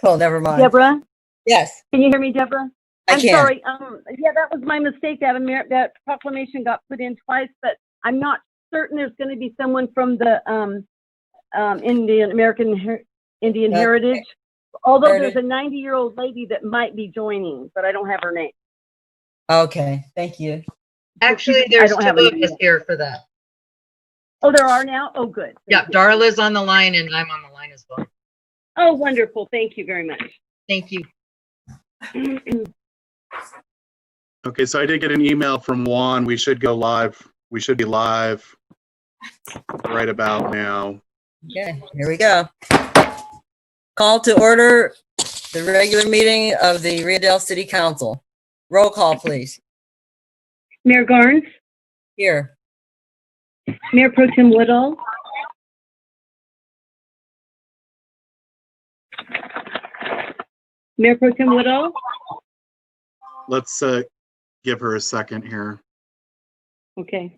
Oh, never mind. Deborah, Yes, can you hear me, Deborah? I I'm can. sorry. Yeah, that was my mistake. That proclamation got put in twice, but I'm not certain there's going to be someone from the Indian Okay. Heritage. Although Heritage. there's a 90-year-old lady that might be joining, but I don't have her name. Okay, thank you. Actually, there's two of us here for that. Oh, there are now? Oh, good. Yeah, Darla's on the line and I'm on the line as well. Oh, wonderful. Thank you very much. Thank you. Okay, so I did get an email from Juan. We should go live. We should be live right about now. Okay, here we go. Call to order the regular meeting of the Rio Dell City Council. Roll call, please. Mayor Garnes, Here. Mayor Pro Tem Woodall, Mayor Pro Tem Woodall. Let's give her a second here. Okay.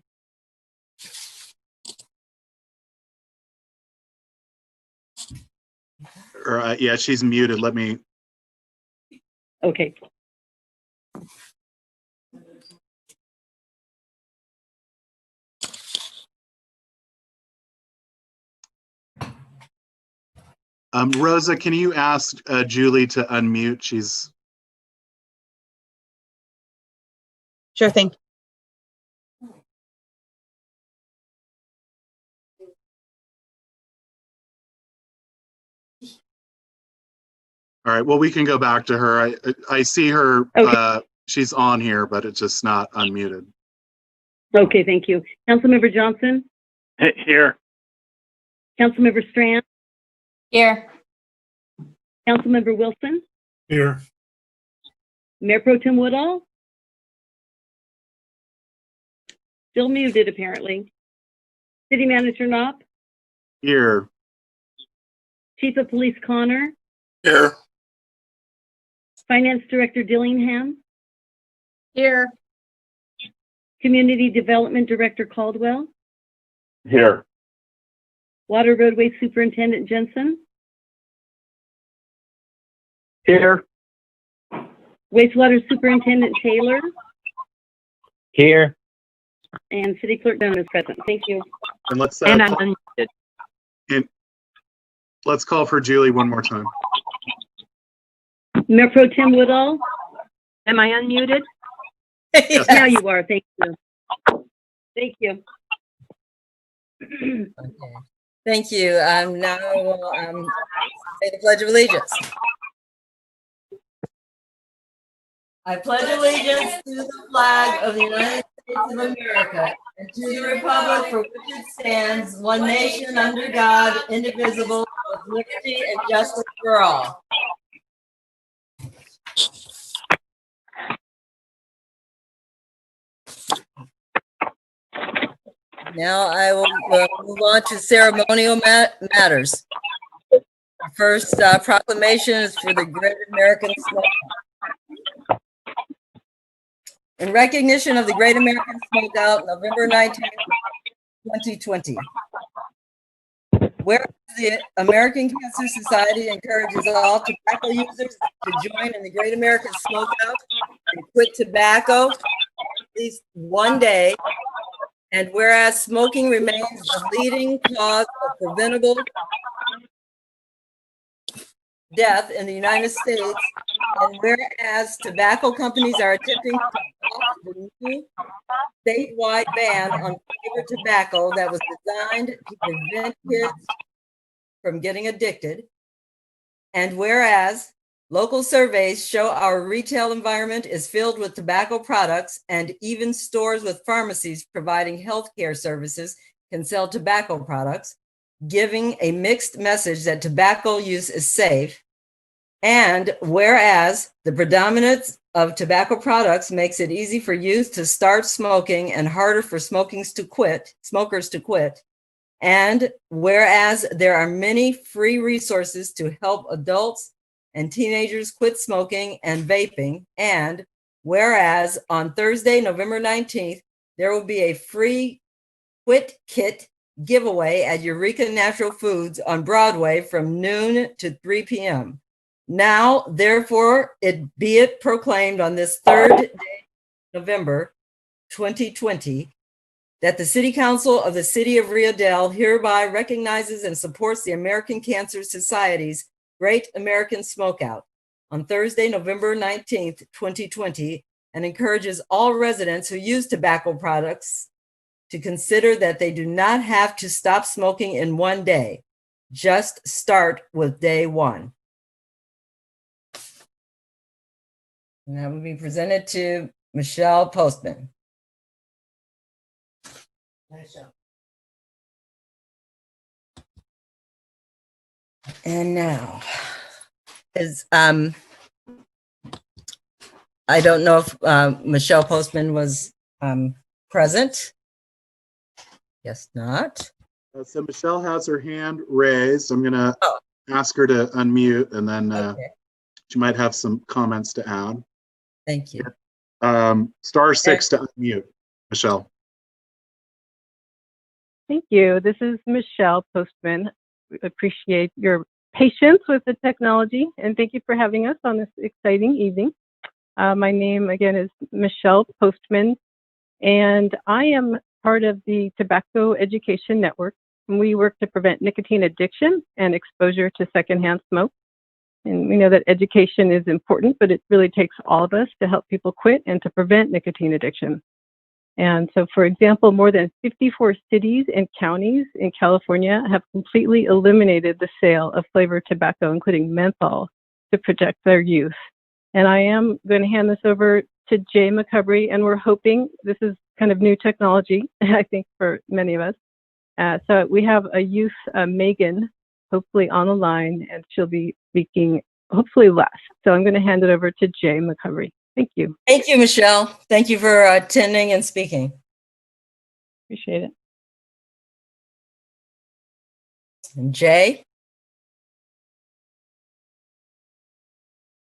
Or yeah, she's muted. Let me. Okay. Rosa, can you ask Julie to unmute? She's. Sure thing. All right, well, we can go back to her. I see her, Okay. She's on here, but it's just not unmuted. Okay, thank you. Councilmember Johnson, Here. Councilmember Strand, Here. Councilmember Wilson, Here. Mayor Pro Tem Woodall. Still muted, apparently. City Manager Knopp, Here. Chief of Police Connor, Here. Finance Director Dillingham, Here. Community Development Director Caldwell, Here. Water Roadway Superintendent Jensen, Here. Wastewater Superintendent Taylor, Here. and City Clerk Dunn is present. Thank you. And let's And I'm unmuted. and let's call for Julie one more time. Mayor Pro Tem Woodall, Am I unmuted? Yes. now you are. Thank you. Thank you. Okay. Thank you. Now we'll say the Pledge of Allegiance. I pledge allegiance to the flag of the United States of America and to the republic for which it stands, one nation under God, indivisible, with liberty and justice for all. Now I will move on to ceremonial matters. First proclamation is for the Great American Smokeout. In recognition of the Great American Smokeout, November 19th, 2020. Whereas the American Cancer Society encourages all tobacco users to join in the Great American Smokeout and quit tobacco at least one day. And whereas smoking remains the leading cause of preventable death in the United States, and whereas tobacco companies are attempting to block the new statewide ban on flavored tobacco that was designed to prevent kids from getting addicted, and whereas local surveys show our retail environment is filled with tobacco products, and even stores with pharmacies providing healthcare services can sell tobacco products, giving a mixed message that tobacco use is safe. And whereas the predominance of tobacco products makes it easy for youth to start smoking and harder for smokers to quit. And whereas there are many free resources to help adults and teenagers quit smoking and vaping. And whereas on Thursday, November 19th, there will be a free Quit Kit giveaway at Eureka Natural Foods on Broadway from noon to 3 p.m. Now, therefore, it be it proclaimed on this third day of November 2020 that the City Council of the City of Rio Dell hereby recognizes and supports the American Cancer Society's Great American Smokeout on Thursday, November 19th, 2020, and encourages all residents who use tobacco products to consider that they do not have to stop smoking in one day. Just start with day one. And that will be presented to Michelle Postman. And now is I don't know if Michelle Postman was present. Guess not. So Michelle has her hand raised. I'm gonna Oh. ask her to unmute, and then Okay, she might have some comments to add. thank you. *6 to unmute, Michelle. Thank you. This is Michelle Postman. We appreciate your patience with the technology, and thank you for having us on this exciting evening. My name, again, is Michelle Postman, and I am part of the Tobacco Education Network. We work to prevent nicotine addiction and exposure to secondhand smoke. And we know that education is important, but it really takes all of us to help people quit and to prevent nicotine addiction. And so, for example, more than 54 cities and counties in California have completely eliminated the sale of flavored tobacco, including menthol, to protect their youth. And I am going to hand this over to Jay McCubry, and we're hoping, this is kind of new technology, I think, for many of us. So we have a youth, Megan, hopefully on the line, and she'll be speaking hopefully less. So I'm going to hand it over to Jay McCubry. Thank you. Thank you, Michelle. Thank you for attending and speaking. Appreciate it. And Jay?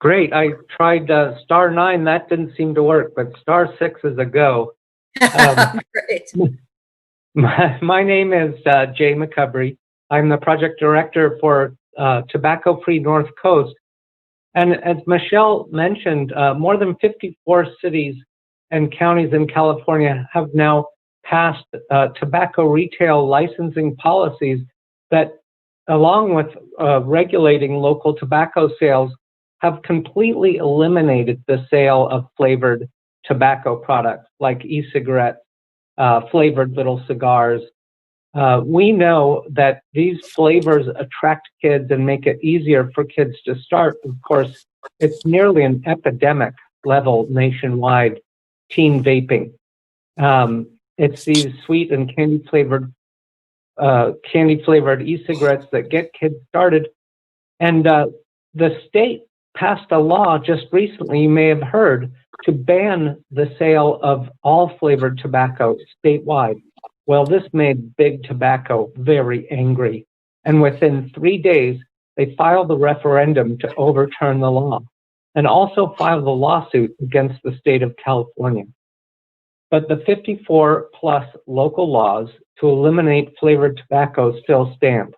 Great. I tried *9. That didn't seem to work, but *6 is a go. Great. My name is Jay McCubry. I'm the project director for Tobacco Free North Coast. And as Michelle mentioned, more than 54 cities and counties in California have now passed tobacco retail licensing policies that, along with regulating local tobacco sales, have completely eliminated the sale of flavored tobacco products like e-cigarettes, flavored little cigars. We know that these flavors attract kids and make it easier for kids to start. Of course, it's nearly an epidemic level nationwide, teen vaping. It's these sweet and candy flavored e-cigarettes that get kids started. And the state passed a law just recently, you may have heard, to ban the sale of all flavored tobacco statewide. Well, this made Big Tobacco very angry. And within 3 days, they filed a referendum to overturn the law and also filed a lawsuit against the state of California. But the 54 plus local laws to eliminate flavored tobacco still stand.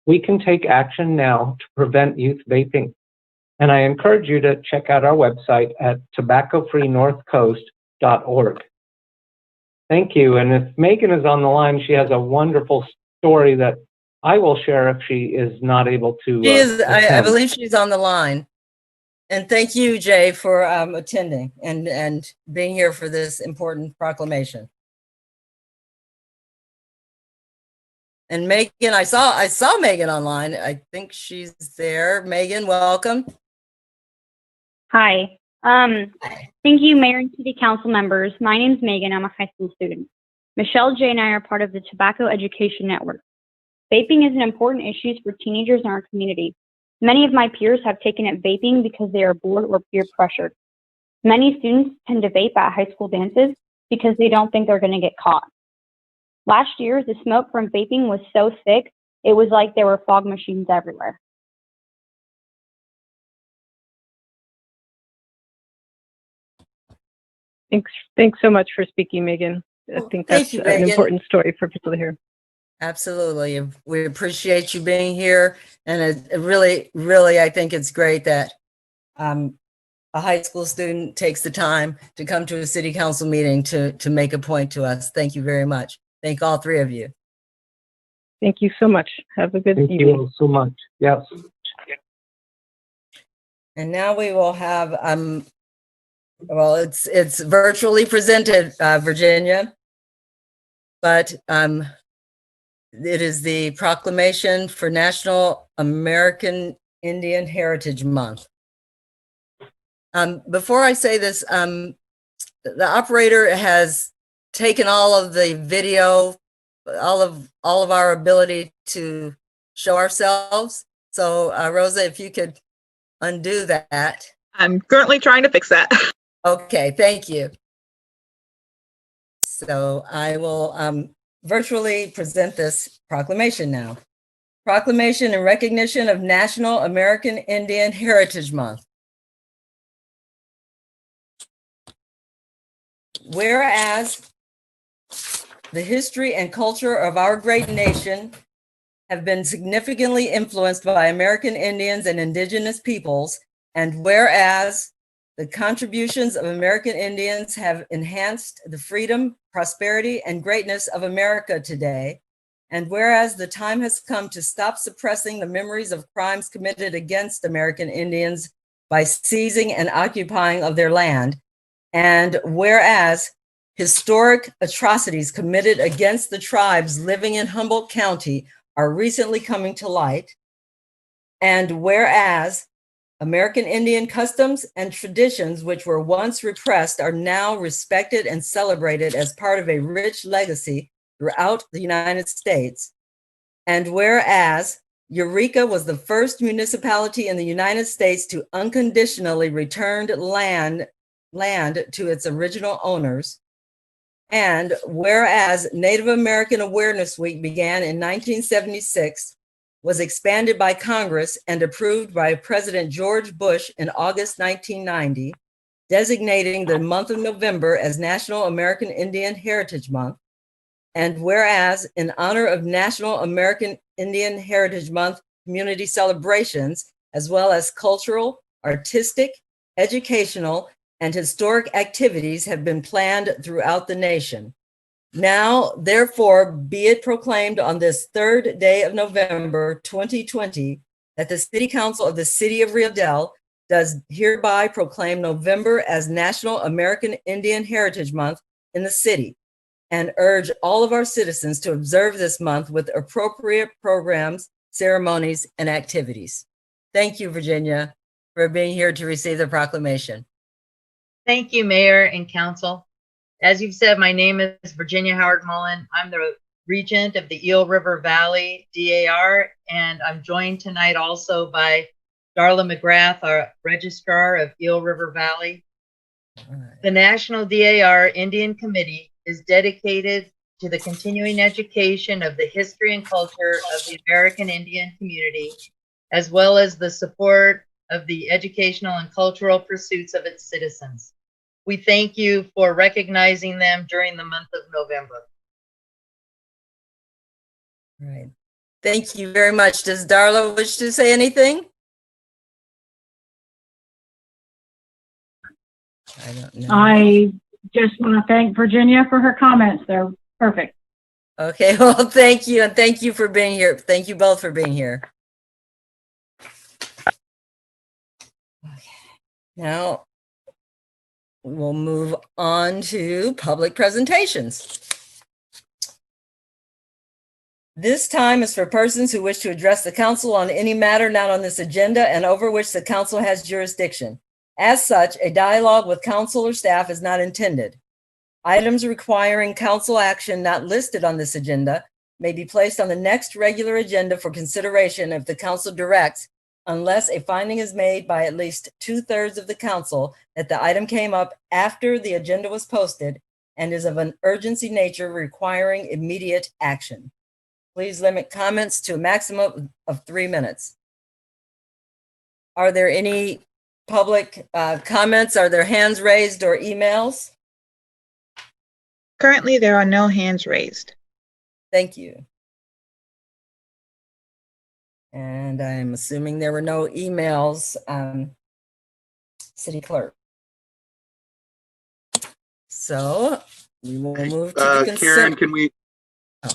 We can take action now to prevent youth vaping. And I encourage you to check out our website at tobaccofreenorthcoast.org. Thank you. And if Megan is on the line, she has a wonderful story that I will share if she is not able to. She is, I believe she's on the line. And thank you, Jay, for attending and being here for this important proclamation. And Megan, I saw Megan online. I think she's there. Megan, welcome. Hi. Thank you, Mayor and City Council members. My name is Megan. I'm a high school student. Michelle, Jay, and I are part of the Tobacco Education Network. Vaping is an important issue for teenagers in our community. Many of my peers have taken up vaping because they are bored or peer pressured. Many students tend to vape at high school dances because they don't think they're going to get caught. Last year, the smoke from vaping was so thick, it was like there were fog machines everywhere. Thanks so much for speaking, Megan. I think that's you, an Megan. important story for people to hear. Absolutely. We appreciate you being here. And it really, really, I think it's great that a high school student takes the time to come to a city council meeting to make a point to us. Thank you very much. Thank all three of you. Thank you so much. Have a good Thank evening. you so much. Yes. And now we will have, well, it's virtually presented, Virginia, but it is the proclamation for National American Indian Heritage Month. Before I say this, the operator has taken all of the video, all of our ability to show ourselves. So Rosa, if you could undo that. I'm currently trying to fix that. Okay, thank you. So I will virtually present this proclamation now. Proclamation in recognition of National American Indian Heritage Month. Whereas the history and culture of our great nation have been significantly influenced by American Indians and indigenous peoples, and whereas the contributions of American Indians have enhanced the freedom, prosperity, and greatness of America today, and whereas the time has come to stop suppressing the memories of crimes committed against American Indians by seizing and occupying of their land, and whereas historic atrocities committed against the tribes living in Humboldt County are recently coming to light, and whereas American Indian customs and traditions which were once repressed are now respected and celebrated as part of a rich legacy throughout the United States, and whereas Eureka was the first municipality in the United States to unconditionally return land to its original owners, and whereas Native American Awareness Week began in 1976, was expanded by Congress and approved by President George Bush in August 1990, designating the month of November as National American Indian Heritage Month, and whereas in honor of National American Indian Heritage Month community celebrations, as well as cultural, artistic, educational, and historic activities have been planned throughout the nation. Now, therefore, be it proclaimed on this third day of November 2020 that the City Council of the City of Rio Dell does hereby proclaim November as National American Indian Heritage Month in the city, and urge all of our citizens to observe this month with appropriate programs, ceremonies, and activities. Thank you, Virginia, for being here to receive the proclamation. Thank you, Mayor and Council. As you've said, my name is Virginia Howard Mullen. I'm the Regent of the Eel River Valley DAR, and I'm joined tonight also by Darla McGrath, our Registrar of Eel River Valley. The National DAR Indian Committee is dedicated to the continuing education of the history and culture of the American Indian community, as well as the support of the educational and cultural pursuits of its citizens. We thank you for recognizing them during the month of November. Right. Thank you very much. Does Darla wish to say anything? I don't know. I just want to thank Virginia for her comments. They're perfect. Okay, well, thank you, and thank you for being here. Thank you both for being here. Okay. Now, we'll move on to public presentations. This time is for persons who wish to address the council on any matter not on this agenda and over which the council has jurisdiction. As such, a dialogue with council or staff is not intended. Items requiring council action not listed on this agenda may be placed on the next regular agenda for consideration if the council directs, unless a finding is made by at least 2/3 of the council that the item came up after the agenda was posted and is of an urgency nature requiring immediate action. Please limit comments to a maximum of 3 minutes. Are there any public comments? Are there hands raised or emails? Currently, there are no hands raised. Thank you. And I'm assuming there were no emails, City Clerk. So we will move to the consent. Karen, can we? Oh.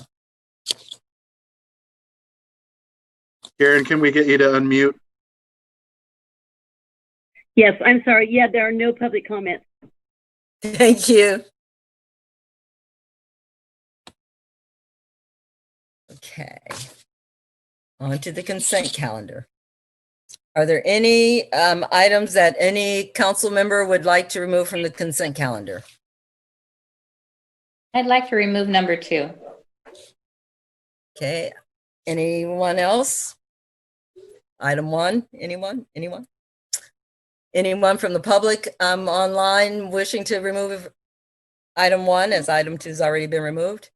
Karen, can we get you to unmute? Yes, I'm sorry. Yeah, there are no public comments. Thank you. Okay. On to the consent calendar. Are there any items that any council member would like to remove from the consent calendar? I'd like to remove number 2. Okay. Anyone else? Item 1, anyone? Anyone from the public online wishing to remove item 1 as item 2 has already been removed?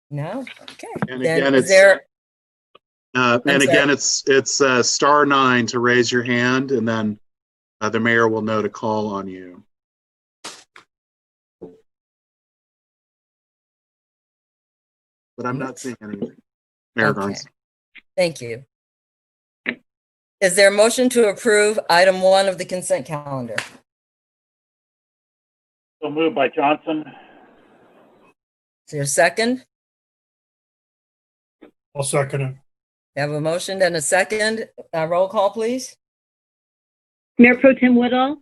No? Okay. And Then again, is there? It's star 9 to raise your hand, and then the mayor will know to call on you. But I'm not seeing anything. Mayor Garnes. Thank you. Is there a motion to approve item 1 of the consent calendar? So moved by Johnson. Is there a second? I'll second it. We have a motion and a second. Roll call, please. Mayor Pro Tem Woodall,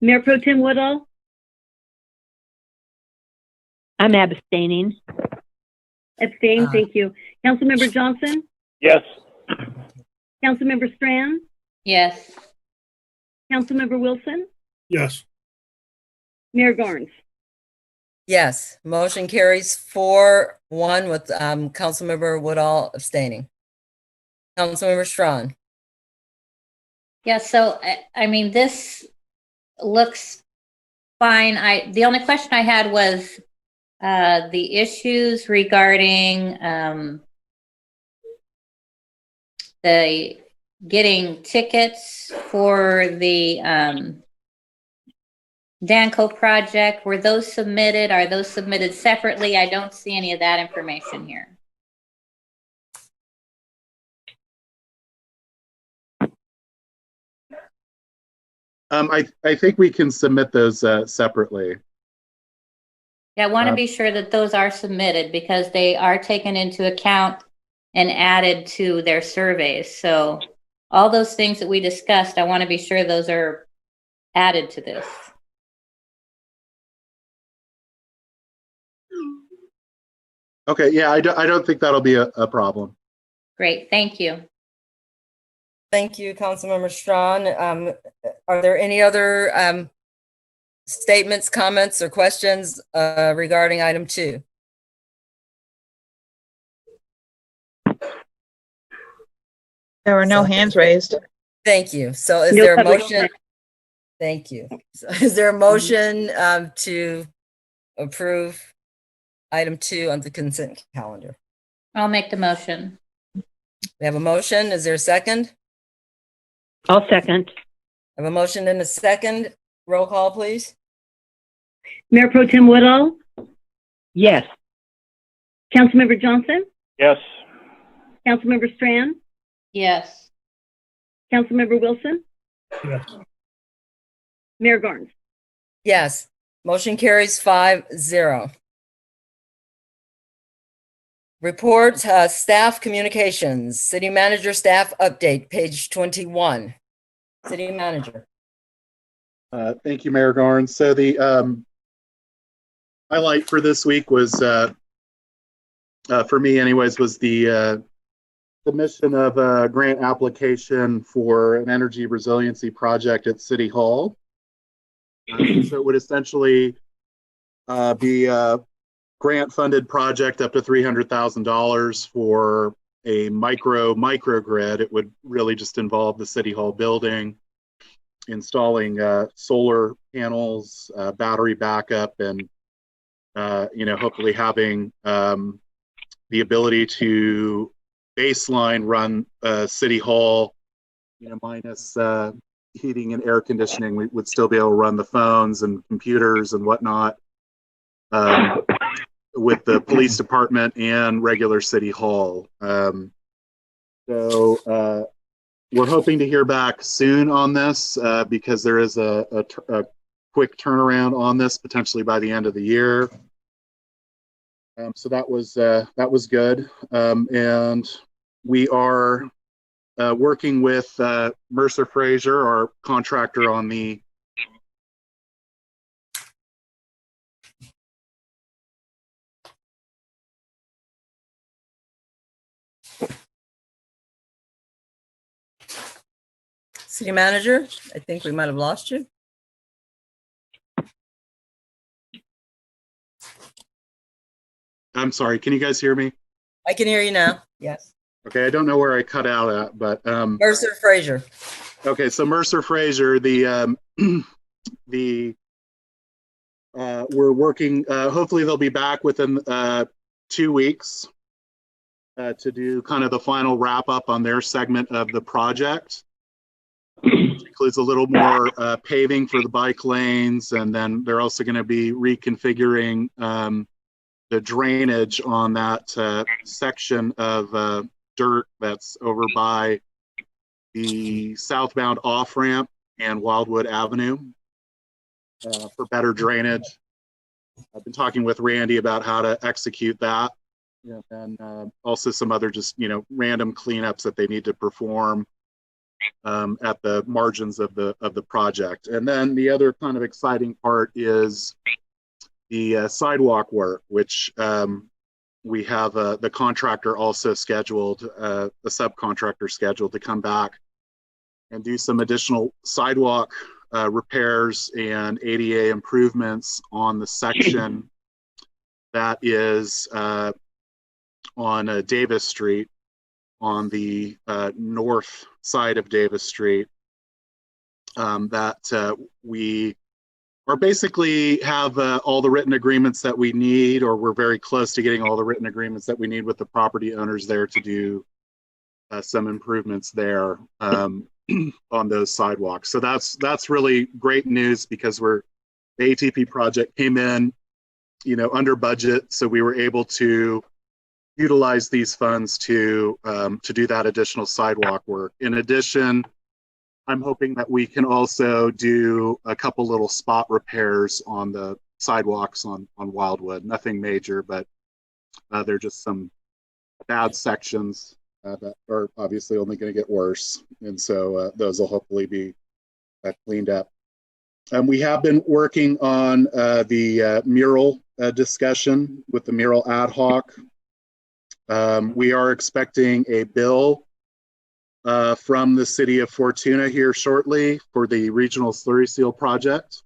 Mayor Pro Tem Woodall, I'm abstaining. abstain, thank you. Councilmember Johnson, Yes. Councilmember Strand, Yes. Councilmember Wilson, Yes. Mayor Garnes. Yes, motion carries 4-1 with Councilmember Woodall abstaining. Councilmember Strawn. Yeah, so I mean, this looks fine. The only question I had was the issues regarding the getting tickets for the Danco project. Were those submitted? Are those submitted separately? I don't see any of that information here. I think we can submit those separately. Yeah, I want to be sure that those are submitted because they are taken into account and added to their surveys. So all those things that we discussed, I want to be sure those are added to this. Okay, yeah, I don't think that'll be a problem. Great, thank you. Thank you, Councilmember Strawn. Are there any other statements, comments, or questions regarding item 2? There were no hands raised. Thank you. So is No there a public motion? comment. Thank you. So is there a motion to approve item 2 on the consent calendar? I'll make the motion. We have a motion. Is there a second? I'll second. I have a motion and a second. Roll call, please. Mayor Pro Tem Woodall, Yes. Councilmember Johnson, Yes. Councilmember Strand, Yes. Councilmember Wilson, Yes. Mayor Garnes. Yes. Motion carries 5-0. Report staff communications, city manager staff update, page 21. City manager. Thank you, Mayor Garnes. So the highlight for this week was, for me anyways, was the submission of a grant application for an energy resiliency project at City Hall. So it would essentially be a grant-funded project up to $300,000 for a microgrid. It would really just involve the City Hall building, installing solar panels, battery backup, and hopefully having the ability to baseline run City Hall, minus heating and air conditioning, we would still be able to run the phones and computers and whatnot with the police department and regular City Hall. So we're hoping to hear back soon on this because there is a quick turnaround on this, potentially by the end of the year. So that was good. And we are working with Mercer Fraser, our contractor on the City Manager, I think we might have lost you. I'm sorry, can you guys hear me? I can hear you now. Yes. Okay, I don't know where I cut out at, but Mercer Fraser. Okay, so Mercer Fraser, we're working. Hopefully, they'll be back within 2 weeks to do kind of the final wrap up on their segment of the project. Which includes a little more paving for the bike lanes, and then they're also going to be reconfiguring the drainage on that section of dirt that's over by the southbound off-ramp and Wildwood Avenue for better drainage. I've been talking with Randy about how to execute that, and also some other just random cleanups that they need to perform at the margins of the project. And then the other kind of exciting part is the sidewalk work, which we have the contractor also scheduled, the subcontractor scheduled to come back and do some additional sidewalk repairs and ADA improvements on the section that is on Davis Street, on the north side of Davis Street, that we are basically have all the written agreements that we need, or we're very close to getting all the written agreements that we need with the property owners there to do some improvements there on those sidewalks. So that's really great news because the ATP project came in, under budget, so we were able to utilize these funds to do that additional sidewalk work. In addition, I'm hoping that we can also do a couple little spot repairs on the sidewalks on Wildwood. Nothing major, but they're just some bad sections that are obviously only going to get worse. And so those will hopefully be cleaned up. We have been working on the mural discussion with the mural ad hoc. We are expecting a bill from the city of Fortuna here shortly for the regional slurry seal project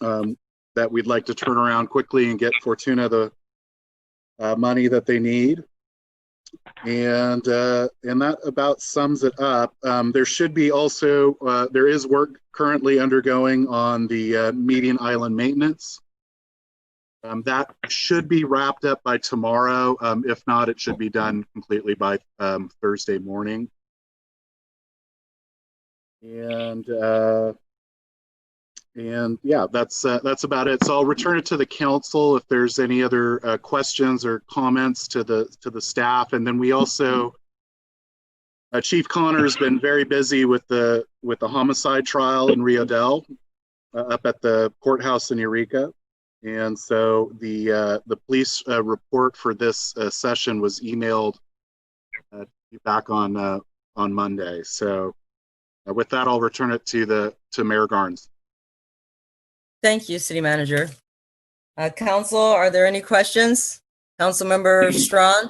that we'd like to turn around quickly and get Fortuna the money that they need. And that about sums it up. There should be also, there is work currently undergoing on the median island maintenance. That should be wrapped up by tomorrow. If not, it should be done completely by Thursday morning. And yeah, that's about it. So I'll return it to the council if there's any other questions or comments to the staff. And then we also, Chief Connor's been very busy with the homicide trial in Rio Dell up at the courthouse in Eureka. And so the police report for this session was emailed back on Monday. So with that, I'll return it to Mayor Garnes. Thank you, City Manager. Council, are there any questions? Councilmember Strawn?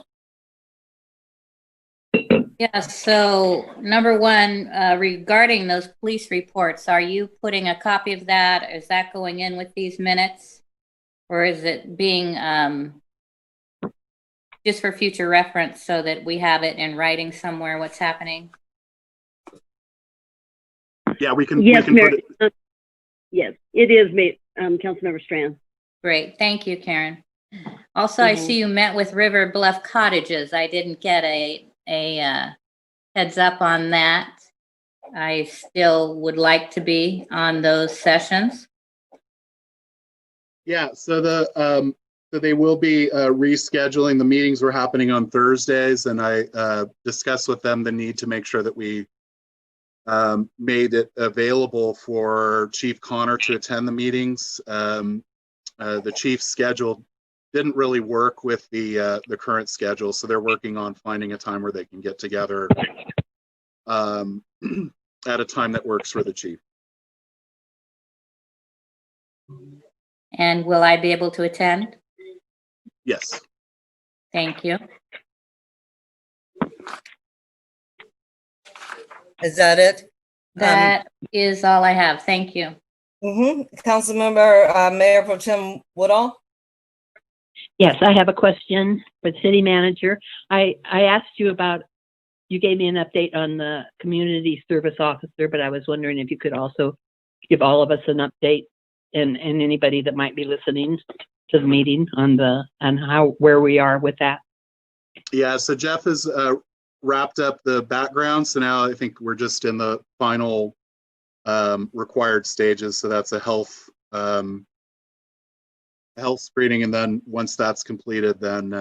Yes, so number one, regarding those police reports, are you putting a copy of that? Is that going in with these minutes? Or is it being just for future reference so that we have it in writing somewhere what's happening? Yeah, we can. Yes, we can put it. Yes, it is, Councilmember Strand. Great, thank you, Karen. Also, I see you met with River Bluff Cottages. I didn't get a heads up on that. I still would like to be on those sessions. Yeah, so so they will be rescheduling. The meetings were happening on Thursdays, and I discussed with them the need to make sure that we made it available for Chief Connor to attend the meetings. The chief's schedule didn't really work with the current schedule, so they're working on finding a time where they can get together at a time that works for the chief. And will I be able to attend? Yes. Thank you. Is that it? That is all I have. Thank you. Councilmember Mayor Pro Tem Woodall? Yes, I have a question for the city manager. I asked you about, you gave me an update on the community service officer, but I was wondering if you could also give all of us an update and anybody that might be listening to the meeting on where we are with that. Yeah, so Jeff has wrapped up the background, so now I think we're just in the final required stages. So that's a health screening, and then once that's completed, then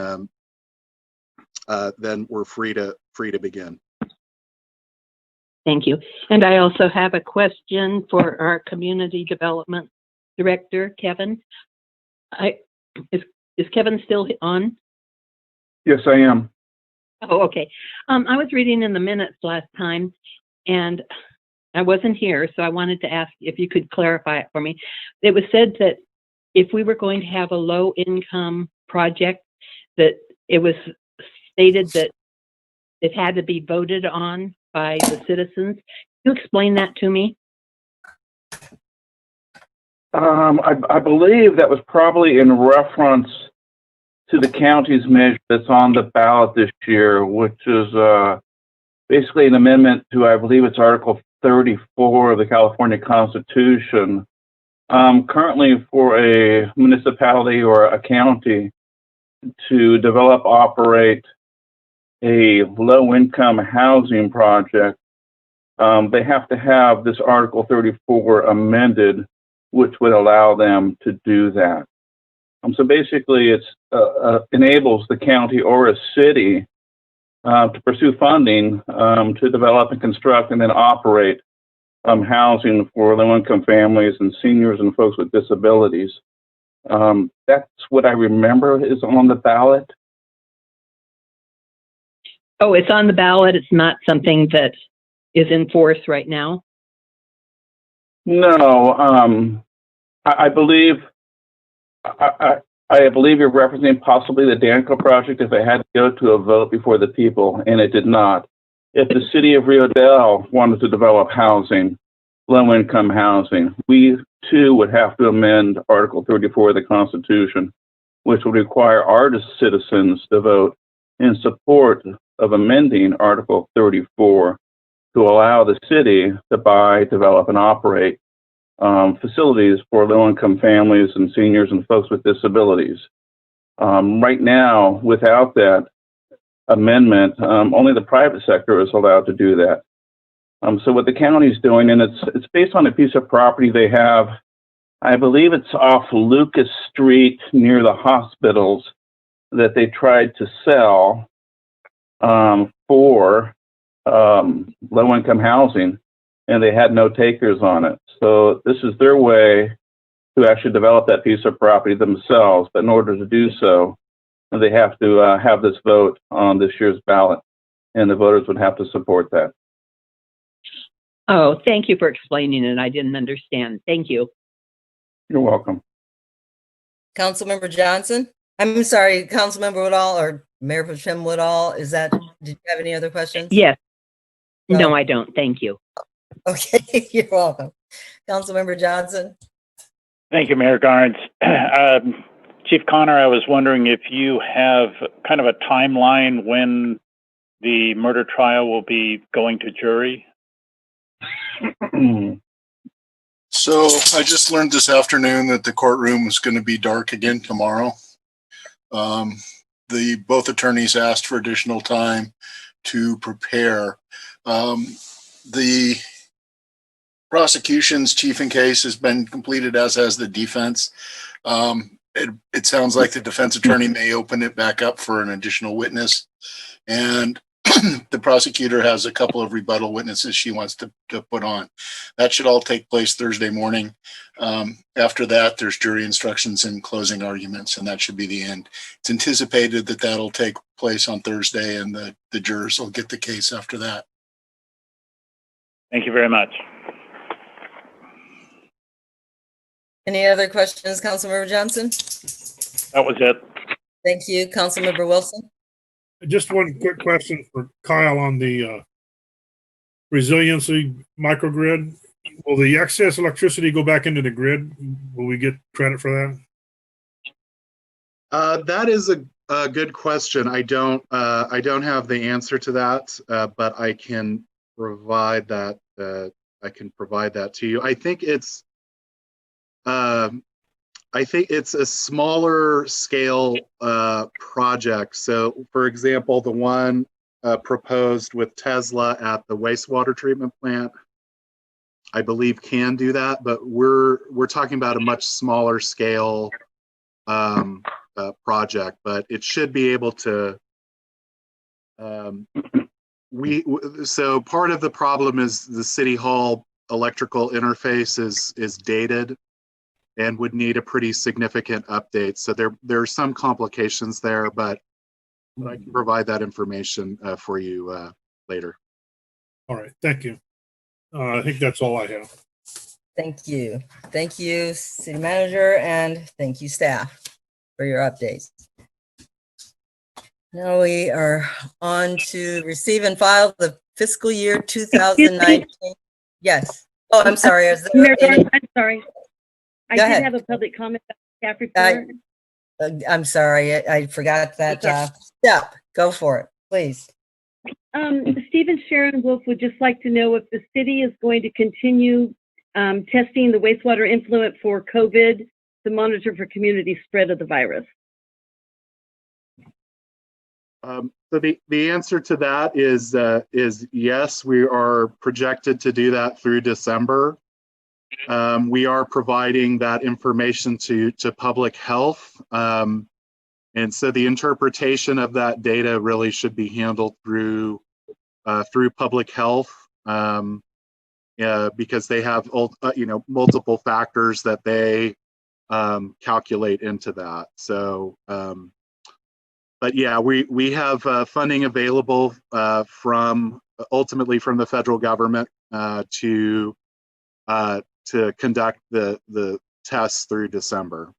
we're free to begin. Thank you. And I also have a question for our community development director, Kevin. Is Kevin still on? Yes, I am. Oh, okay. I was reading in the minutes last time, and I wasn't here, so I wanted to ask if you could clarify it for me. It was said that if we were going to have a low-income project, that it was stated that it had to be voted on by the citizens. Can you explain that to me? I believe that was probably in reference to the county's measure that's on the ballot this year, which is basically an amendment to, I believe it's Article 34 of the California Constitution. Currently, for a municipality or a county to develop, operate a low-income housing project, they have to have this Article 34 amended, which would allow them to do that. So basically, it enables the county or a city to pursue funding to develop and construct and then operate housing for low-income families and seniors and folks with disabilities. That's what I remember is on the ballot. Oh, it's on the ballot. It's not something that is in force right now? No, I believe you're referencing possibly the Danco project if it had to go to a vote before the people, and it did not. If the city of Rio Dell wanted to develop housing, low-income housing, we too would have to amend Article 34 of the Constitution, which would require our citizens to vote in support of amending Article 34 to allow the city to buy, develop, and operate facilities for low-income families and seniors and folks with disabilities. Right now, without that amendment, only the private sector is allowed to do that. So what the county's doing, and it's based on a piece of property they have, I believe it's off Lucas Street near the hospitals, that they tried to sell for low-income housing, and they had no takers on it. So this is their way to actually develop that piece of property themselves. But in order to do so, they have to have this vote on this year's ballot, and the voters would have to support that. Oh, thank you for explaining it. I didn't understand. Thank you. You're welcome. Councilmember Johnson? I'm sorry, Councilmember Woodall or Mayor Pro Tem Woodall, did you have any other questions? Yes. No, I don't. Thank you. Okay, you're welcome. Councilmember Johnson? Thank you, Mayor Garnes. Chief Connor, I was wondering if you have kind of a timeline when the murder trial will be going to jury? So I just learned this afternoon that the courtroom is going to be dark again tomorrow. Both attorneys asked for additional time to prepare. The prosecution's chief in case has been completed, as has the defense. It sounds like the defense attorney may open it back up for an additional witness, and the prosecutor has a couple of rebuttal witnesses she wants to put on. That should all take place Thursday morning. After that, there's jury instructions and closing arguments, and that should be the end. It's anticipated that that'll take place on Thursday, and the jurors will get the case after that. Thank you very much. Any other questions, Councilmember Johnson? That was it. Thank you, Councilmember Wilson. Just one quick question for Kyle on the resiliency microgrid. Will the excess electricity go back into the grid? Will we get credit for that? That is a good question. I don't have the answer to that, but I can provide that. I can provide that to you. I think it's a smaller scale project. So, for example, the one proposed with Tesla at the wastewater treatment plant, I believe can do that, but we're talking about a much smaller scale project. But it should be able to. So part of the problem is the City Hall electrical interface is dated and would need a pretty significant update. So there are some complications there, but I can provide that information for you later. All right, thank you. I think that's all I have. Thank you. Thank you, City Manager, and thank you, staff, for your updates. Now we are on to receive and file the fiscal year 2019. Yes. Oh, I'm sorry. Is there any... I'm sorry. I Go did ahead. have a public comment about the staff report. I'm sorry. I forgot that step. Go for it, please. Stephen, Sharon, Wolf would just like to know if the city is going to continue testing the wastewater influent for COVID to monitor for community spread of the virus. So the answer to that is yes, we are projected to do that through December. We are providing that information to public health. And so the interpretation of that data really should be handled through public health, because they have multiple factors that they calculate into that. So, but yeah, we have funding available ultimately from the federal government to conduct the tests through December.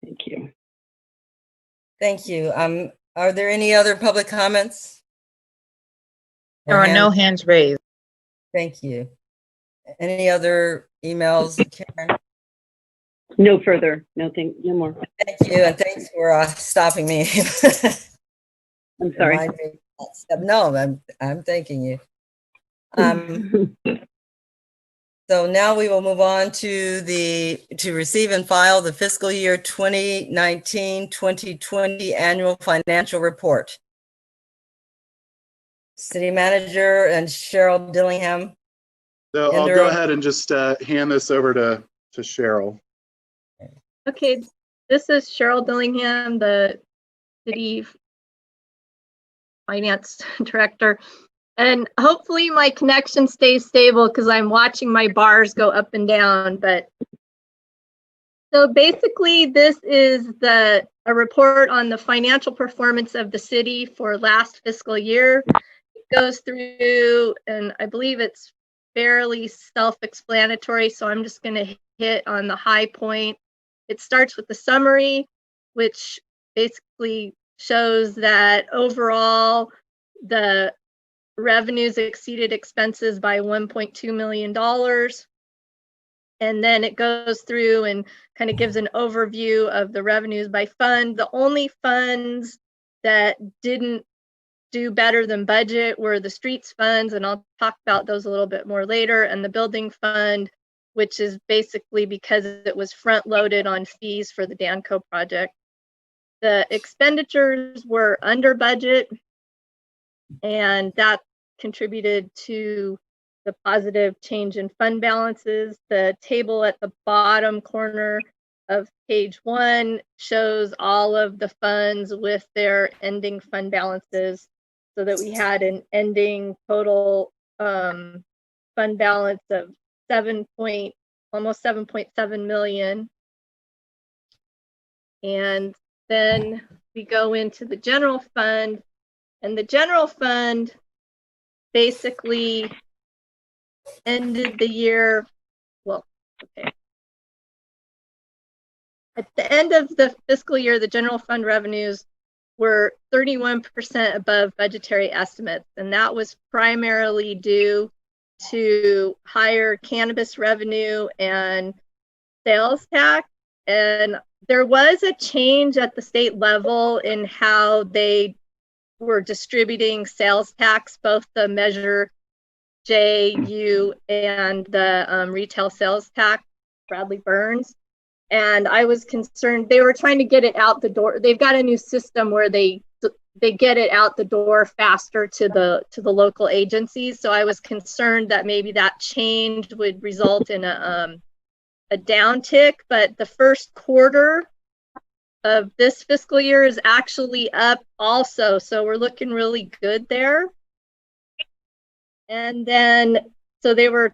Thank you. Thank you. Are there any other public comments? There are no hands raised. Thank you. Any other emails, Karen? No further. No more. Thank you, and thanks for stopping me. I'm sorry. No, I'm thanking you. So now we will move on to receive and file the fiscal year 2019-2020 annual financial report. City Manager and Cheryl Dillingham. So I'll go ahead and just hand this over to Cheryl. Okay, this is Cheryl Dillingham, the City Finance Director. And hopefully my connection stays stable because I'm watching my bars go up and down. But so basically this is a report on the financial performance of the city for last fiscal year. It goes through, and I believe it's fairly self-explanatory, so I'm just going to hit on the high point. It starts with the summary, which basically shows that overall the revenues exceeded expenses by $1.2 million. And then it goes through and kind of gives an overview of the revenues by fund. The only funds that didn't do better than budget were the streets funds, and I'll talk about those a little bit more later, and the building fund, which is basically because it was front loaded on fees for the Danco project. The expenditures were under budget, and that contributed to the positive change in fund balances. The table at the bottom corner of page 1 shows all of the funds with their ending fund balances, so that we had an ending total fund balance of almost 7.7 million. And then we go into the general fund, and the general fund basically ended the year, well, okay. At the end of the fiscal year, the general fund revenues were 31% above budgetary estimates, and that was primarily due to higher cannabis revenue and sales tax. And there was a change at the state level in how they were distributing sales tax, both the Measure J, U, and the retail sales tax, Bradley Burns. And I was concerned, they were trying to get it out the door. They've got a new system where they get it out the door faster to the local agencies. So I was concerned that maybe that change would result in a downtick. But the first quarter of this fiscal year is actually up also. So we're looking really good there. And then, so the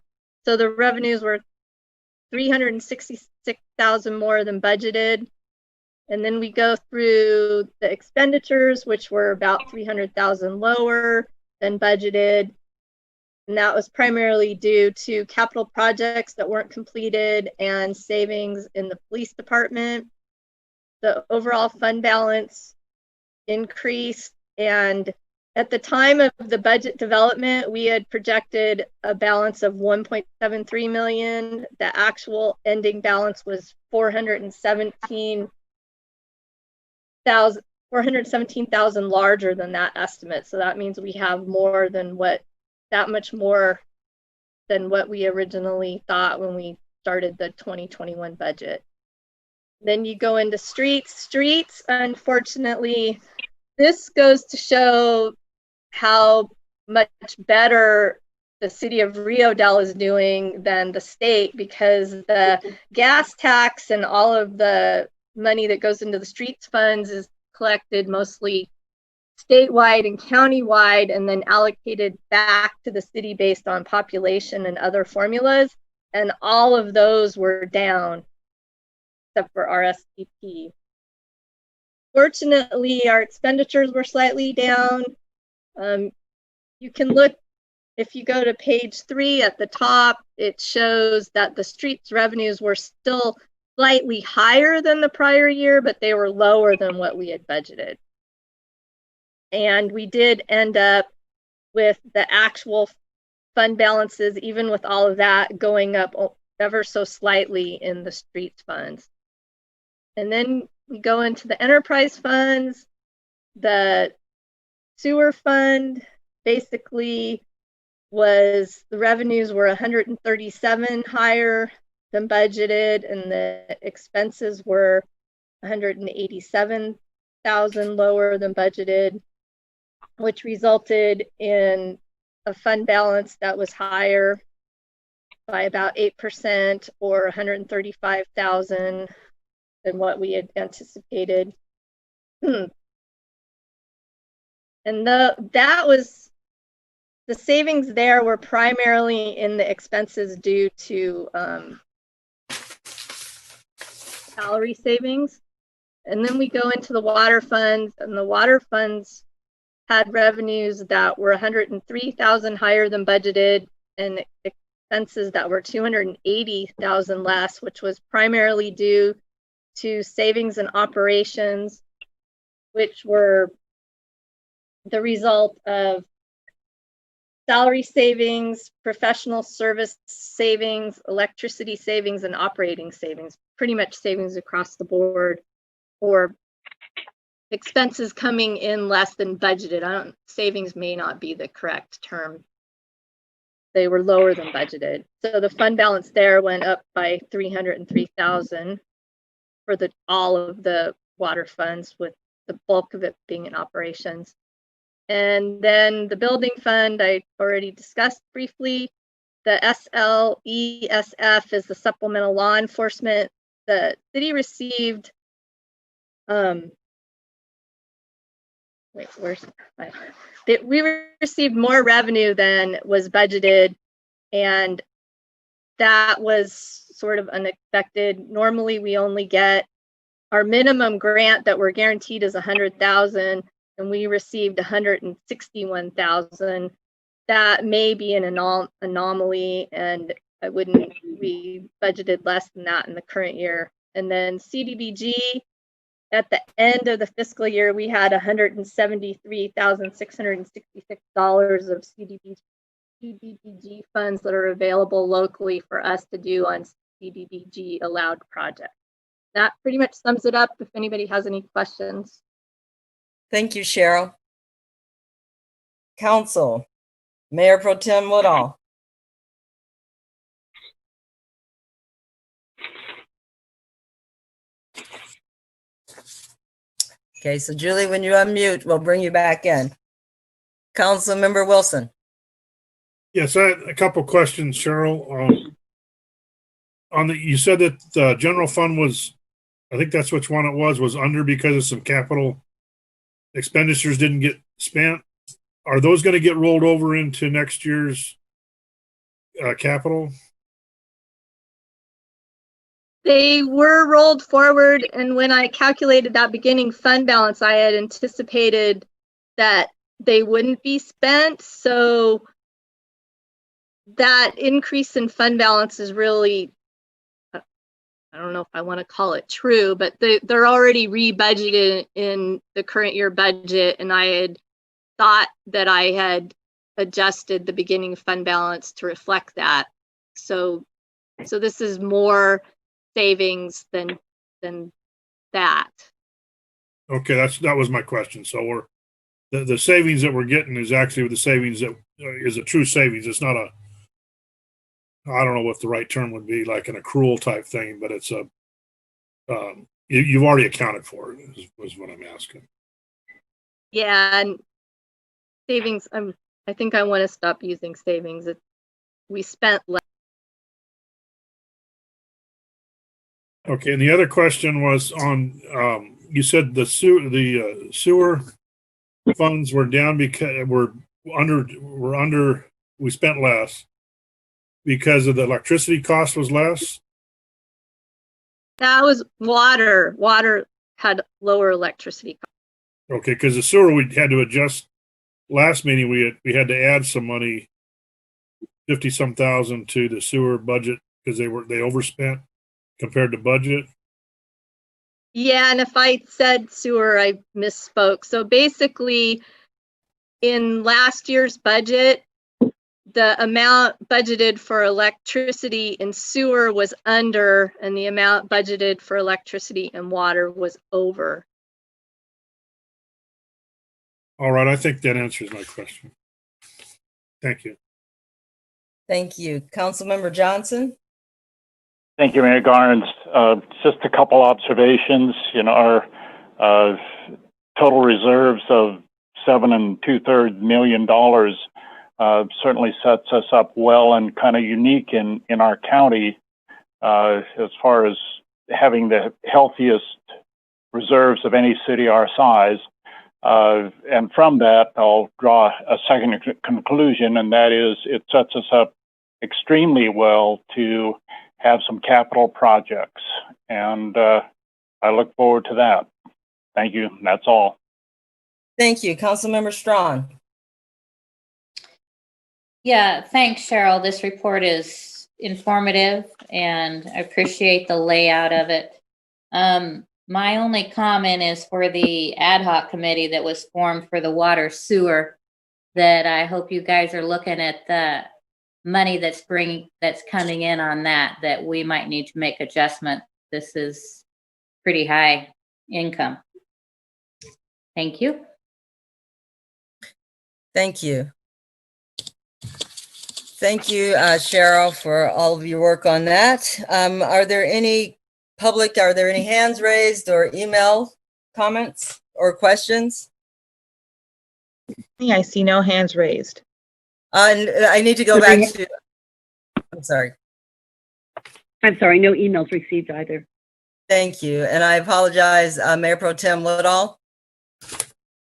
revenues were 366,000 more than budgeted. And then we go through the expenditures, which were about 300,000 lower than budgeted. And that was primarily due to capital projects that weren't completed and savings in the police department. The overall fund balance increased, and at the time of the budget development, we had projected a balance of 1.73 million. The actual ending balance was 417,000 larger than that estimate. So that means we have that much more than what we originally thought when we started the 2021 budget. Then you go into streets, unfortunately, this goes to show how much better the city of Rio Dell is doing than the state, because the gas tax and all of the money that goes into the streets funds is collected mostly statewide and countywide, and then allocated back to the city based on population and other formulas. And all of those were down, except for RSVP. Fortunately, our expenditures were slightly down. You can look, if you go to page 3 at the top, it shows that the streets revenues were still slightly higher than the prior year, but they were lower than what we had budgeted. And we did end up with the actual fund balances, even with all of that, going up ever so slightly in the streets funds. And then we go into the enterprise funds. The sewer fund basically the revenues were 137 higher than budgeted, and the expenses were 187,000 lower than budgeted, which resulted in a fund balance that was higher by about 8%, or 135,000 than what we had anticipated. And the savings there were primarily in the expenses due to salary savings. And then we go into the water funds, and the water funds had revenues that were 103,000 higher than budgeted, and expenses that were 280,000 less, which was primarily due to savings in operations, which were the result of salary savings, professional service savings, electricity savings, and operating savings, pretty much savings across the board, or expenses coming in less than budgeted. Savings may not be the correct term. they were lower than budgeted. So the fund balance there went up by 303,000 for all of the water funds, with the bulk of it being in operations. And then the building fund, I already discussed briefly. The SLESF is the supplemental law enforcement. The city received, we received more revenue than was budgeted, and that was sort of unexpected. Normally, we only get our minimum grant that we're guaranteed is 100,000, and we received 161,000. That may be an anomaly, and we budgeted less than that in the current year. And then CDBG, at the end of the fiscal year, we had $173,666 of CDBG funds that are available locally for us to do on CDBG allowed projects. That pretty much sums it up if anybody has any questions. Thank you, Cheryl. Council, Mayor Pro Tem Woodall. Okay, so Julie, when you unmute, we'll bring you back in. Council Member Wilson. Yes, I had a couple questions, Cheryl. You said that the general fund was, I think that's which one it was under because of some capital expenditures didn't get spent. Are those going to get rolled over into next year's capital? They were rolled forward, and when I calculated that beginning fund balance, I had anticipated that they wouldn't be spent. So that increase in fund balance is really, I don't know if I want to call it true, but they're already rebudgeted in the current year budget, and I had thought that I had adjusted the beginning fund balance to reflect that. So this is more savings than that. Okay, that was my question. So the savings that we're getting is actually the savings that is a true savings. It's not a, I don't know what the right term would be, like an accrual type thing, but it's you've already accounted for it, is what I'm asking. Yeah, and savings, I think I want to stop using savings. We spent less. Okay, and the other question was on, you said the sewer funds were down because we spent less because of the electricity cost was less? That was water. Water had lower electricity costs. Okay, because the sewer we had to adjust. Last meeting we had to add some money, 50-some thousand to the sewer budget because they overspent compared to budget. Yeah, and if I said sewer, I misspoke. So basically, in last year's budget, the amount budgeted for electricity and sewer was under, and the amount budgeted for electricity and water was over. All right, I think that answers my question. Thank you. Thank you. Councilmember Johnson. Thank you, Mayor Garnes. Just a couple observations. Our total reserves of $7 2/3 million certainly sets us up well and kind of unique in our county as far as having the healthiest reserves of any city our size. And from that, I'll draw a second conclusion, and that is it sets us up extremely well to have some capital projects. And I look forward to that. Thank you. That's all. Thank you. Councilmember Strong. Yeah, thanks, Cheryl. This report is informative, and I appreciate the layout of it. My only comment is for the ad hoc committee that was formed for the water sewer, that I hope you guys are looking at the money that's coming in on that we might need to make adjustment. This is pretty high income. Thank you. Thank you. Thank you, Cheryl, for all of your work on that. Are there any hands raised or email comments or questions? I see no hands raised. I need to go back to, I'm sorry. I'm sorry, no emails received either. Thank you. And I apologize, Mayor Pro Tem Woodall.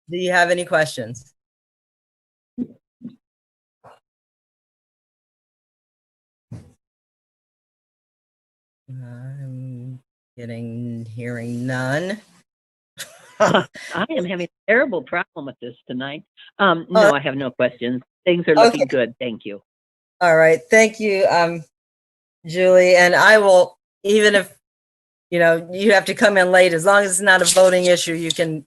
Do you have any questions? I'm hearing none. I am having a terrible problem with this tonight. No, I have no questions. Things are looking good. Thank you. All right. Thank you, Julie. And I will, even if, you have to come in late, as long as it's not a voting issue, you can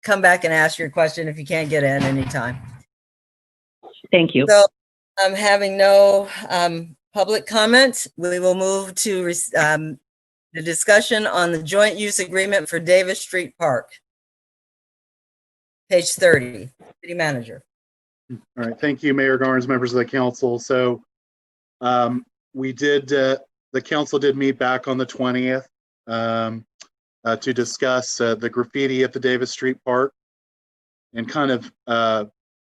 come back and ask your question if you can't get in anytime. Thank you. So I'm having no public comment. We will move to the discussion on the joint use agreement for Davis Street Park. Page 30, City Manager. All right, thank you, Mayor Garnes, members of the council. So the council did meet back on the 20th to discuss the graffiti at the Davis Street Park, and kind of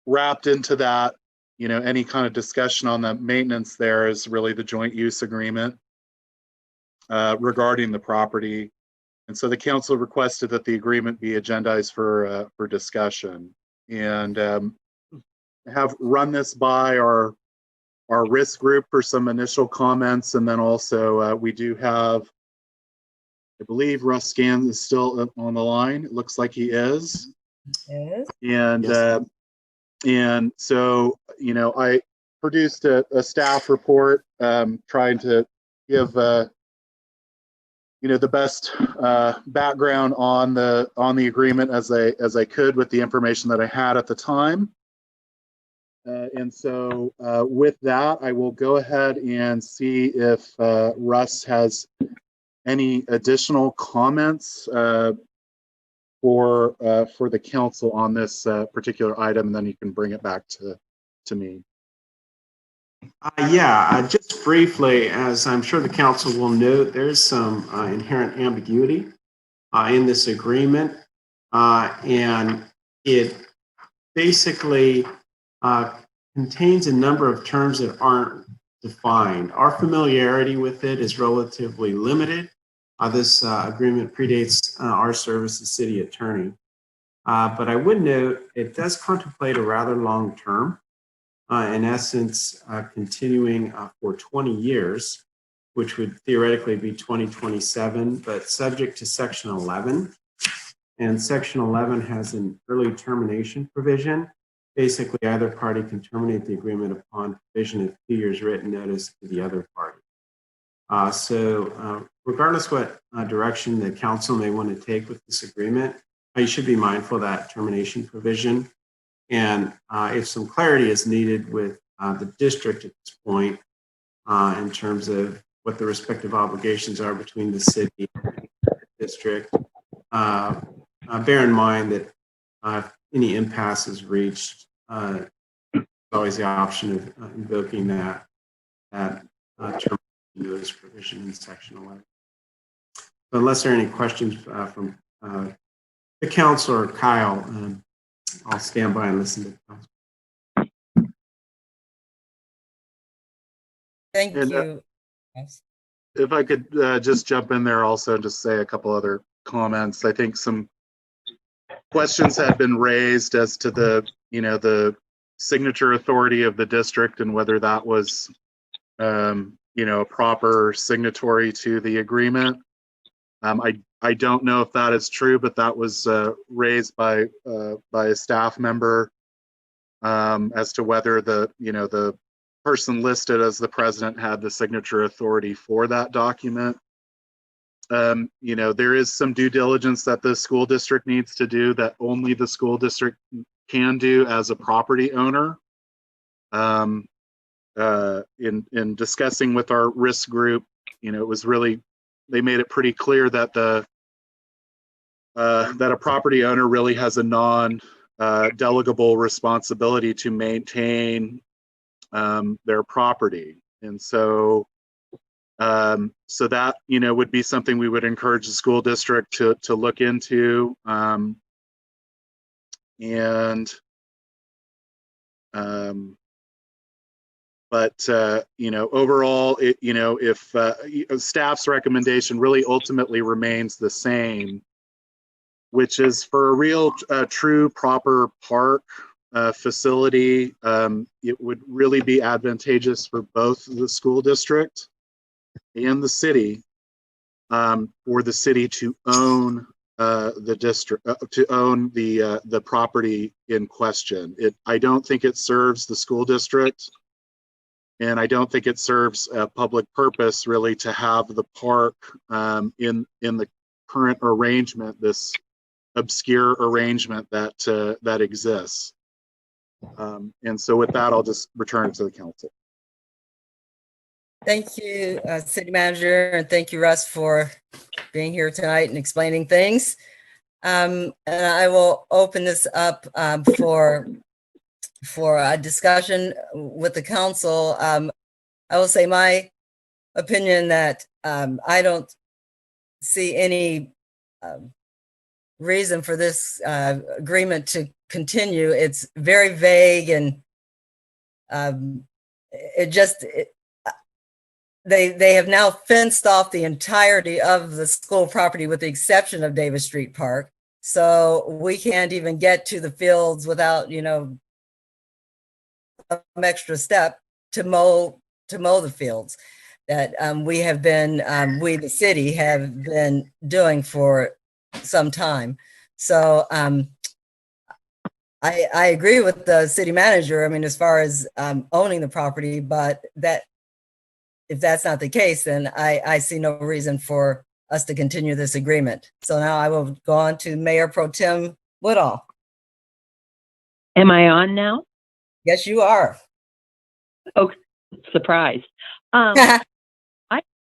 wrapped into that, any kind of discussion on the maintenance there is really the joint use agreement regarding the property. And so the council requested that the agreement be agendized for discussion, and have run this by our risk group for some initial comments. And then also we do have, I believe Russ Scan is still on the line. It looks like he is. Yes. And and so, I produced a staff report trying to give the best background on the agreement as I could with the information that I had at the time. And so with that, I will go ahead and see if Russ has any additional comments for the council on this particular item, and then you can bring it back to me. Just briefly, as I'm sure the council will note, there's some inherent ambiguity in this agreement, and it basically contains a number of terms that aren't defined. Our familiarity with it is relatively limited. This agreement predates our service as city attorney, but I would note it does contemplate a rather long term. In essence, continuing for 20 years, which would theoretically be 2027, but subject to Section 11. And Section 11 has an early termination provision. Basically, either party can terminate the agreement upon provision of 2 years written notice to the other party. So regardless what direction the council may want to take with this agreement, you should be mindful of that termination provision. And if some clarity is needed with the district at this point in terms of what the respective obligations are between the city and the district, bear in mind that if any impasse is reached, there's always the option of invoking that termination notice provision in Section 11. So unless there are any questions from the council or Kyle, I'll stand by and listen to the council. Thank you. If I could just jump in there also and just say a couple other comments. I think some questions had been raised as to the signature authority of the district and whether that was a proper signatory to the agreement. I don't know if that is true, but that was raised by a staff member as to whether the person listed as the president had the signature authority for that document. There is some due diligence that the school district needs to do that only the school district can do as a property owner. In discussing with our risk group, it was really, they made it pretty clear that that a property owner really has a non-delegable responsibility to maintain their property. And so so that, you know, would be something we would encourage the school district to look into. But you know, overall, you know, if staff's recommendation really ultimately remains the same, which is for a real, true, proper park facility, it would really be advantageous for both the school district and the city, for the city to own the district, to own the property in question. I don't think it serves the school district, and I don't think it serves a public purpose really to have the park in the current arrangement, this obscure arrangement that exists. And so with that, I'll just return it to the council. Thank you, City Manager, and thank you, Russ, for being here tonight and explaining things. And I will open this up for a discussion with the council. I will say my opinion that I don't see any reason for this agreement to continue. It's very vague, and they have now fenced off the entirety of the school property with the exception of Davis Street Park. So we can't even get to the fields without, you know, some extra step to mow the fields that we have been, we the city have been doing for some time. So I agree with the city manager. I mean, as far as owning the property, but that if that's not the case, then I see no reason for us to continue this agreement. So now I will go on to Mayor Pro Tem Woodall. Am I on now? Yes, you are. Oh, surprise. I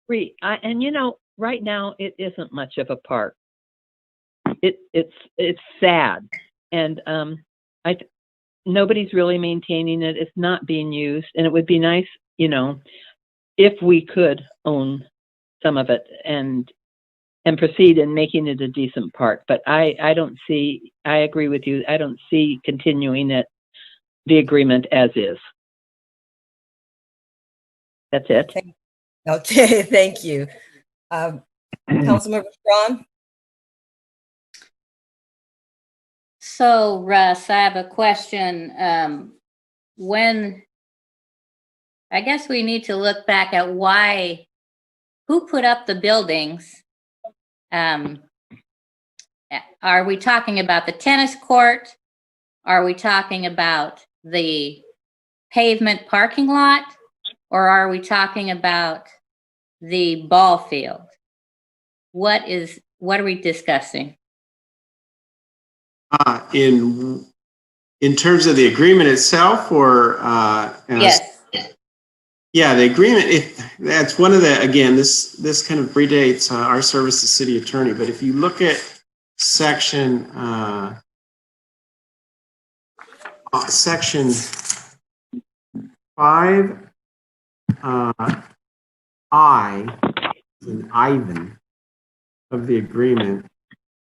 agree. And you know, right now it isn't much of a park. It's sad, and nobody's really maintaining it. It's not being used, and it would be nice, you know, if we could own some of it and proceed in making it a decent park. But I don't see. I agree with you. I don't see continuing it, the agreement as is. That's it. Okay, thank you. Councilmember Strawn? So Russ, I have a question. I guess we need to look back at who put up the buildings. Are we talking about the tennis court? Are we talking about the pavement parking lot? Or are we talking about the ball field? What are we discussing? In terms of the agreement itself, or yes. Yeah, the agreement. That's one of the, again, this kind of predates our service as city attorney. But if you look at section 5 I in Ivan of the agreement,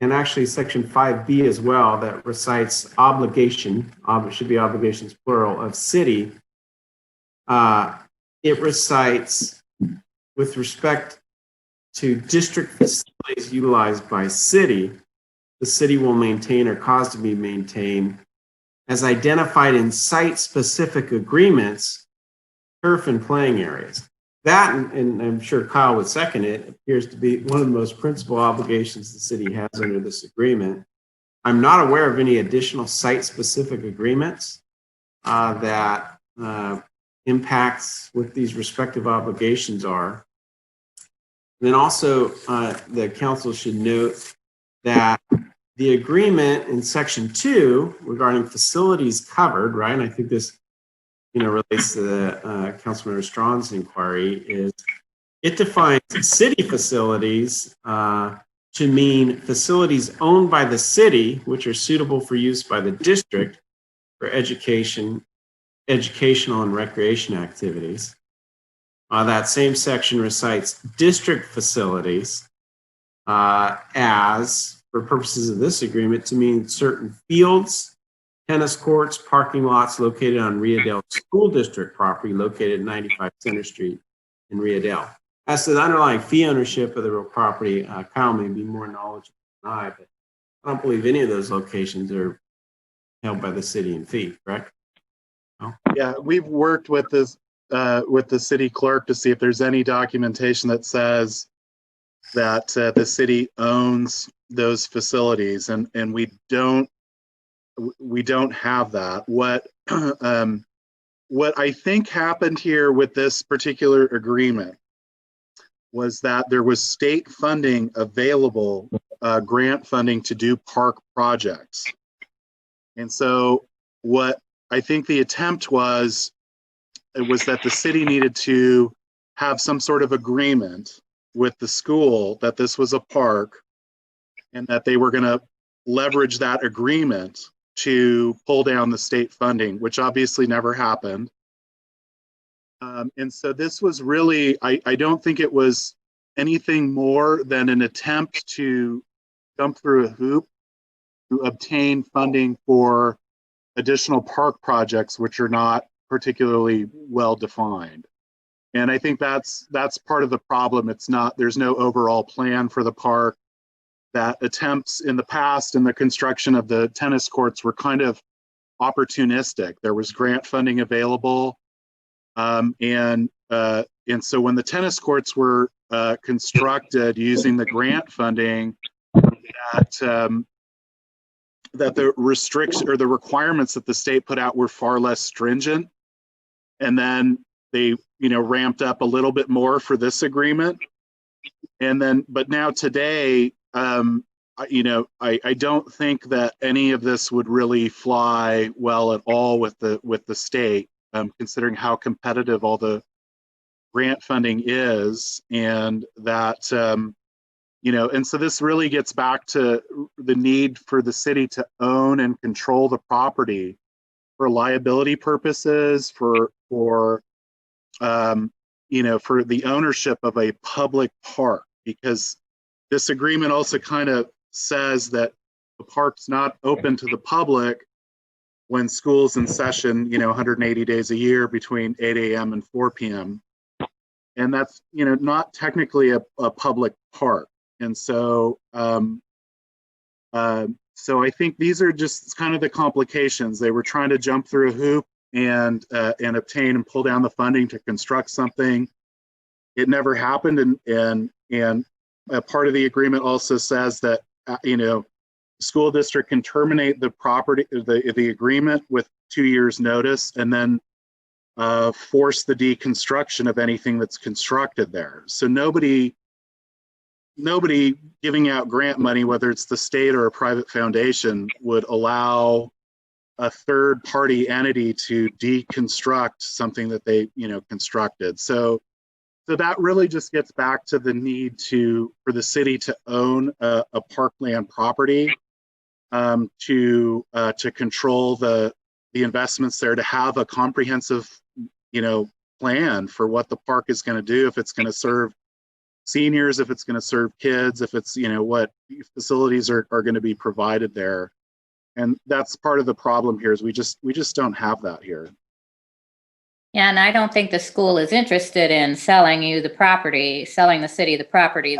and actually section 5B as well, that recites obligation, should be obligations plural, of city. It recites, with respect to district facilities utilized by city, the city will maintain or cause to be maintained as identified in site-specific agreements, turf and playing areas. That, and I'm sure Kyle would second it, appears to be one of the most principal obligations the city has under this agreement. I'm not aware of any additional site-specific agreements that impacts what these respective obligations are. And then also, the council should note that the agreement in section 2 regarding facilities covered, right? And I think this, relates to the Councilmember Strawn's inquiry, is it defines city facilities to mean facilities owned by the city, which are suitable for use by the district for education educational and recreation activities. That same section recites district facilities as, for purposes of this agreement, to mean certain fields, tennis courts, parking lots located on Rio Dell School District property located at 95 Center Street in Rio Dell. As to the underlying fee ownership of the real property, Kyle may be more knowledgeable than I, but I don't believe any of those locations are held by the city in fee, correct? No? Yeah, we've worked with this with the city clerk to see if there's any documentation that says that the city owns those facilities, and we don't have that. What what I think happened here with this particular agreement was that there was state funding available, grant funding to do park projects. And so what I think the attempt was that the city needed to have some sort of agreement with the school that this was a park and that they were going to leverage that agreement to pull down the state funding, which obviously never happened. And so this was really, I don't think it was anything more than an attempt to jump through a hoop to obtain funding for additional park projects, which are not particularly well defined. And I think that's part of the problem. It's not, there's no overall plan for the park. That attempts in the past in the construction of the tennis courts were kind of opportunistic. There was grant funding available. And so when the tennis courts were constructed using the grant funding, that the restrictions or the requirements that the state put out were far less stringent. And then they, ramped up a little bit more for this agreement. And then, but now today, I don't think that any of this would really fly well at all with the state, considering how competitive all the grant funding is, and that, and so this really gets back to the need for the city to own and control the property for liability purposes, for the ownership of a public park, because this agreement also kind of says that the park's not open to the public when school's in session, 180 days a year between 8 a.m. and 4 p.m. And that's, not technically a public park. And so, so I think these are just kind of the complications. They were trying to jump through a hoop and obtain and pull down the funding to construct something. It never happened, and a part of the agreement also says that the school district can terminate the property, the agreement with 2 years notice, and then force the deconstruction of anything that's constructed there. So nobody giving out grant money, whether it's the state or a private foundation, would allow a third party entity to deconstruct something that they constructed. So that really just gets back to the need for the city to own a parkland property, to control the investments there, to have a comprehensive plan for what the park is going to do, if it's going to serve seniors, if it's going to serve kids, if it's what facilities are going to be provided there. And that's part of the problem here, is we just don't have that here. Yeah, and I don't think the school is interested in selling the city the property.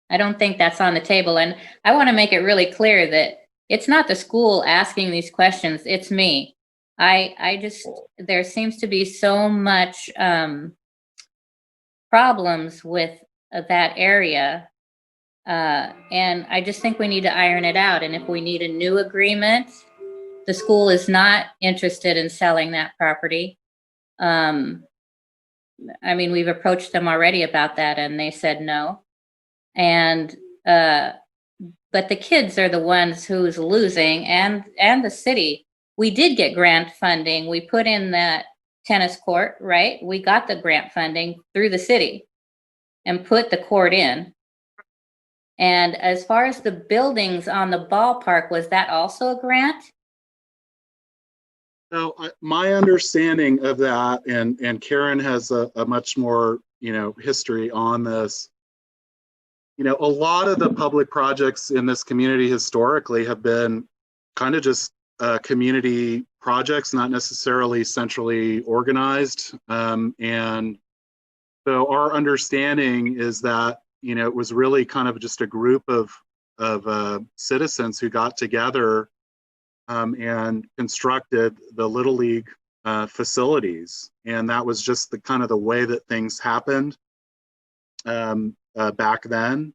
I don't think that's on the table. And I want to make it really clear that it's not the school asking these questions, it's me. There seems to be so much problems with that area. And I just think we need to iron it out. And if we need a new agreement, the school is not interested in selling that property. We've approached them already about that, and they said no. And but the kids are the ones who's losing, and the city. We did get grant funding. We put in that tennis court, right? We got the grant funding through the city and put the court in. And as far as the buildings on the ballpark, was that also a grant? So my understanding of that, and Karen has a much more, history on this. A lot of the public projects in this community historically have been kind of just community projects, not necessarily centrally organized. And so our understanding is that, it was really kind of just a group of citizens who got together and constructed the Little League facilities. And that was just the kind of the way that things happened back then.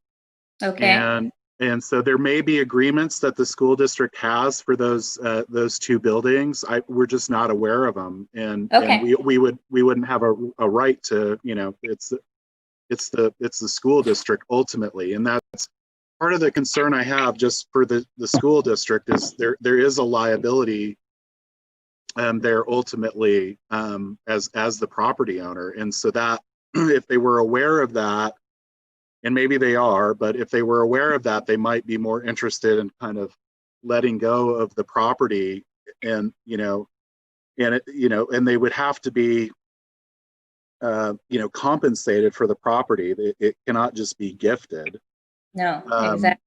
Okay. And so there may be agreements that the school district has for those two buildings. We're just not aware of them, and we wouldn't have a right to, it's the school district ultimately, and that's part of the concern I have just for the school district is there is a liability there ultimately as the property owner, and so that if they were aware of that. And maybe they are, but if they were aware of that, they might be more interested in kind of letting go of the property, and and they would have to be compensated for the property. It cannot just be gifted. No, exactly.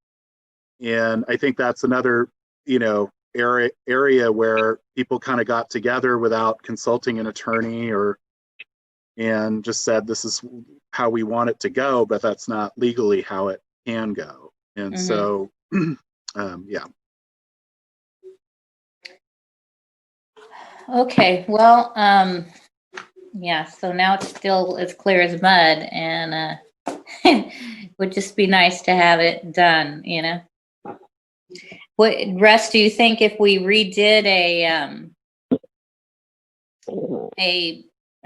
And I think that's another area where people kind of got together without consulting an attorney and just said this is how we want it to go, but that's not legally how it can go. And so, yeah. Okay, well, yeah, so now it's still as clear as mud, and would just be nice to have it done, What, Russ, do you think if we redid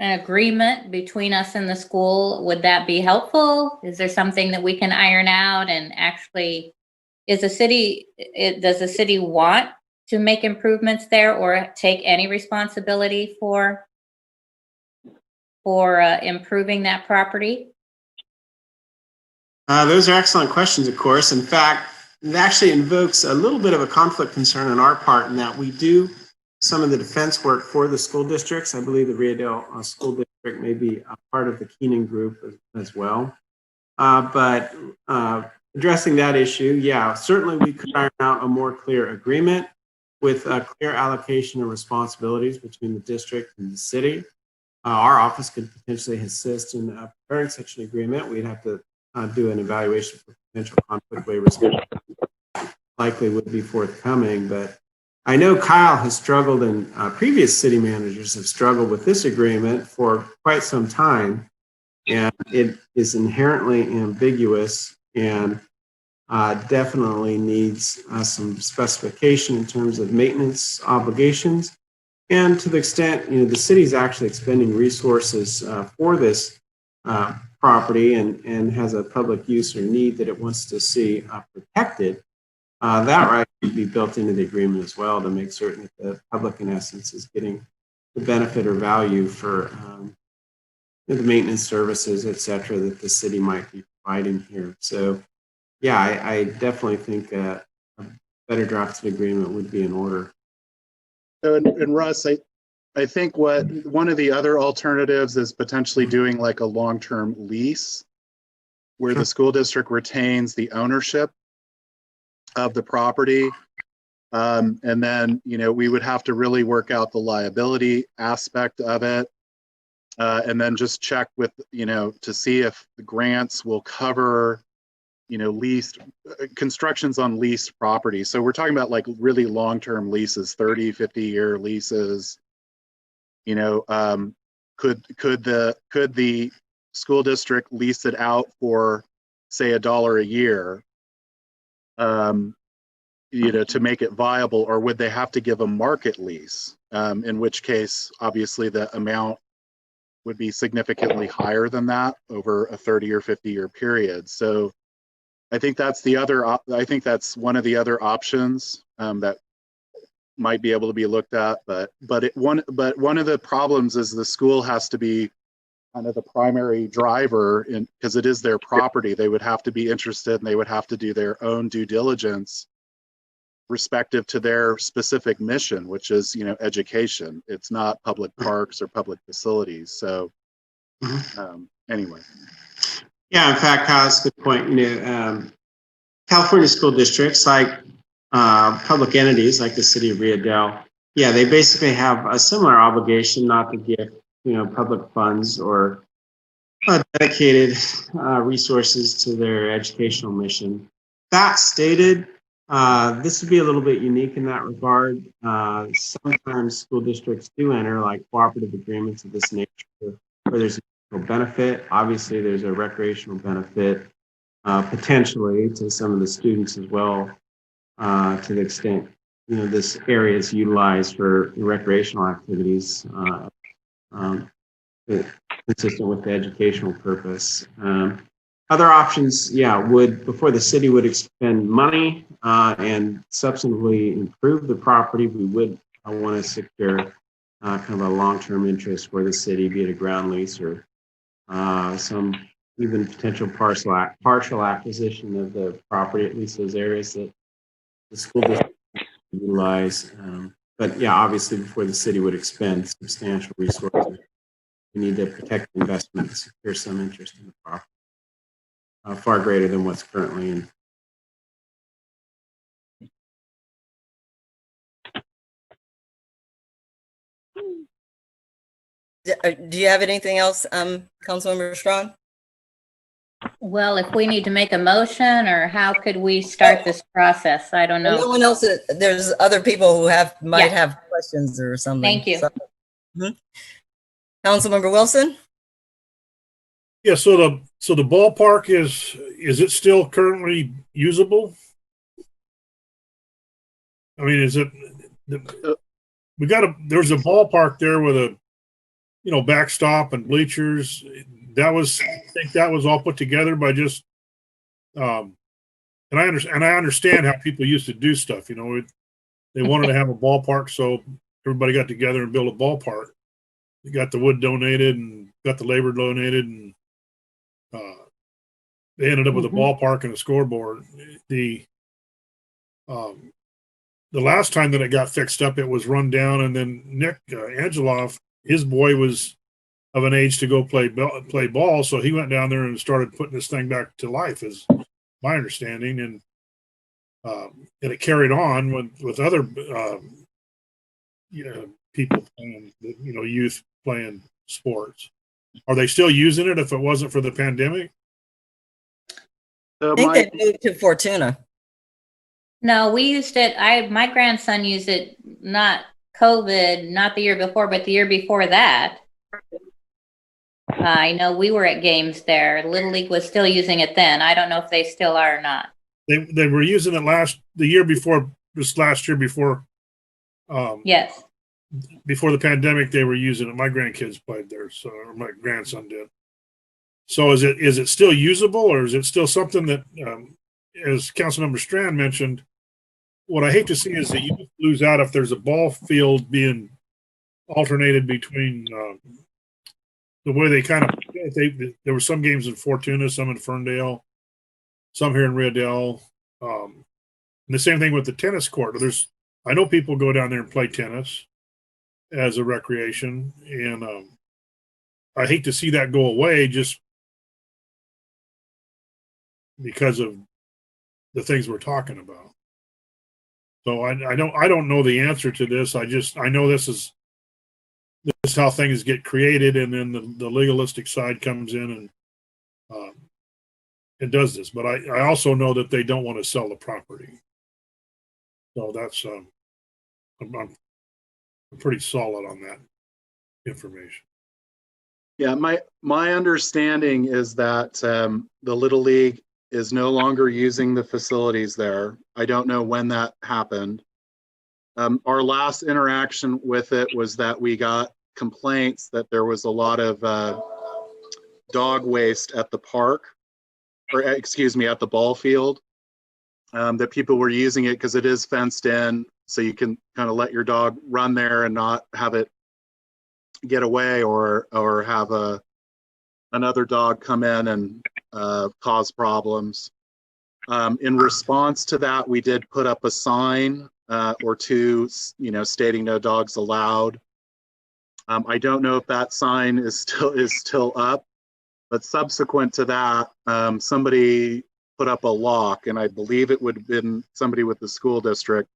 an agreement between us and the school, would that be helpful? Is there something that we can iron out? And actually, does the city want to make improvements there or take any responsibility for improving that property? Those are excellent questions, of course. In fact, it actually invokes a little bit of a conflict concern on our part in that we do some of the defense work for the school districts. I believe the Rio Dell School District may be a part of the Keenan group as well. But addressing that issue, yeah, certainly we could iron out a more clear agreement with a clear allocation of responsibilities between the district and the city. Our office could potentially assist in preparing such an agreement. We'd have to do an evaluation for potential conflict waivers. Likely would be forthcoming, but I know Kyle has struggled, and previous city managers have struggled with this agreement for quite some time, and it is inherently ambiguous and definitely needs some specification in terms of maintenance obligations. And to the extent, the city's actually expending resources for this property and has a public use or need that it wants to see protected, that right should be built into the agreement as well to make certain that the public, in essence, is getting the benefit or value for the maintenance services, et cetera, that the city might be providing here. So, yeah, I definitely think a better drafted agreement would be in order. So, and Russ, I think one of the other alternatives is potentially doing like a long-term lease where the school district retains the ownership of the property. And then, we would have to really work out the liability aspect of it. And then just check with, to see if the grants will cover, leased constructions on leased property. So we're talking about like really long-term leases, 30, 50-year leases. Could the school district lease it out for, say, $1 a year, to make it viable, or would they have to give a market lease? In which case, obviously, the amount would be significantly higher than that over a 30 or 50-year period. So I think that's one of the other options that might be able to be looked at. But one of the problems is the school has to be kind of the primary driver, because it is their property. They would have to be interested, and they would have to do their own due diligence respective to their specific mission, which is, education. It's not public parks or public facilities. So anyway. Yeah, in fact, Kyle, that's a good point. California school districts, like public entities like the city of Rio Dell, yeah, they basically have a similar obligation not to give, public funds or dedicated resources to their educational mission. That stated, this would be a little bit unique in that regard. Sometimes school districts do enter like cooperative agreements of this nature where there's a benefit. Obviously, there's a recreational benefit potentially to some of the students as well, to the extent this area is utilized for recreational activities consistent with the educational purpose. Other options, before the city would expend money and substantively improve the property, we would want to secure kind of a long-term interest for the city, be it a ground lease or some even potential partial acquisition of the property, at least those areas that the school district utilize. But yeah, obviously before the city would expend substantial resources, we need to protect the investment and secure some interest in the property, far greater than what's currently in. Do you have anything else, Councilmember Strawn? Well, if we need to make a motion, or how could we start this process? I don't know. No one else. There's other people who might have questions or something. Thank you. Councilmember Wilson? Yeah, so the ballpark is it still currently usable? I mean, is it there's a ballpark there with a backstop and bleachers. I think that was all put together by just and I understand how people used to do stuff. They wanted to have a ballpark, so everybody got together and built a ballpark. You got the wood donated and got the labor donated, and they ended up with a ballpark and a scoreboard. The last time that it got fixed up, it was run down, and then Nick Angeloff, his boy was of an age to go play ball, so he went down there and started putting this thing back to life, is my understanding, and it carried on with other people playing, youth playing sports. Are they still using it if it wasn't for the pandemic? I think they moved to Fortuna. No, we used it. My grandson used it, not COVID, not the year before, but the year before that. I know we were at games there. Little League was still using it then. I don't know if they still are or not. They were using it the year before, just last year before. Yes. Before the pandemic, they were using it. My grandkids played there, or my grandson did. So is it still usable, or is it still something that, as Councilmember Strand mentioned, what I hate to see is that you lose out if there's a ball field being alternated between the way they kind of, there were some games in Fortuna, some in Ferndale, some here in Rio Dell. And the same thing with the tennis court. I know people go down there and play tennis as a recreation, and I hate to see that go away just because of the things we're talking about. So I don't know the answer to this. I know this is how things get created, and then the legalistic side comes in and it does this. But I also know that they don't want to sell the property. So that's I'm pretty solid on that information. Yeah, my understanding is that the Little League is no longer using the facilities there. I don't know when that happened. Our last interaction with it was that we got complaints that there was a lot of dog waste at the park, or excuse me, at the ball field, that people were using it because it is fenced in, so you can kind of let your dog run there and not have it get away or have another dog come in and cause problems. In response to that, we did put up a sign or two, stating no dogs allowed. I don't know if that sign is still up, but subsequent to that, somebody put up a lock, and I believe it would have been somebody with the school district.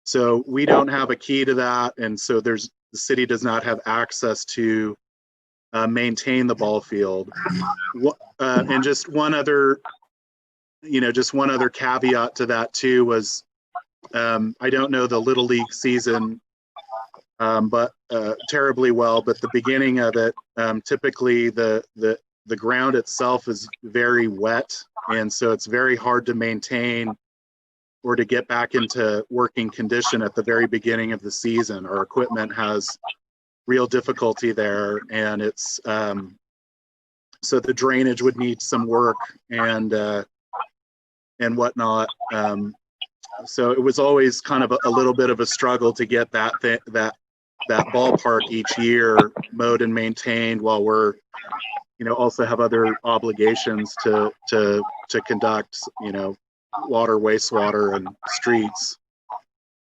So we don't have a key to that, and so the city does not have access to maintain the ball field. And just one other caveat to that too was, I don't know the Little League season but terribly well, but the beginning of it, typically the ground itself is very wet, and so it's very hard to maintain or to get back into working condition at the very beginning of the season. Our equipment has real difficulty there, and it's so the drainage would need some work and whatnot. So it was always kind of a little bit of a struggle to get that ballpark each year mowed and maintained, while we're also have other obligations to conduct, water, wastewater, and streets,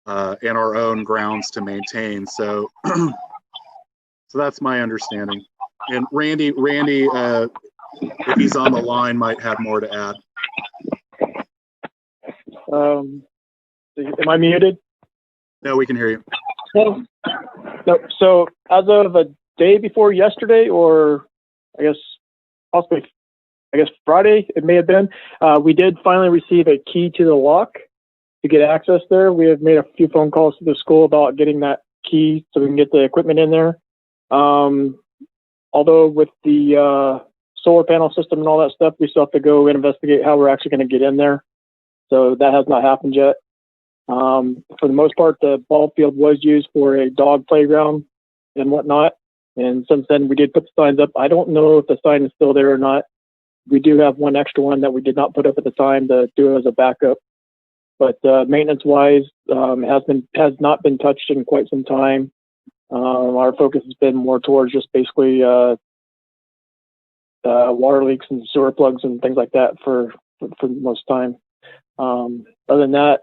and our own grounds to maintain. So so that's my understanding. And Randy, if he's on the line, might have more to add. Am I muted? No, we can hear you. No. So as of a day before yesterday, or possibly Friday, it may have been, we did finally receive a key to the lock to get access there. We have made a few phone calls to the school about getting that key so we can get the equipment in there. Although with the solar panel system and all that stuff, we still have to go and investigate how we're actually going to get in there. So that has not happened yet. For the most part, the ball field was used for a dog playground and whatnot. And since then, we did put the signs up. I don't know if the sign is still there or not. We do have one extra one that we did not put up at the time to do as a backup. But maintenance-wise, has not been touched in quite some time. Our focus has been more towards just basically water leaks and sewer plugs and things like that for the most time. Other than that,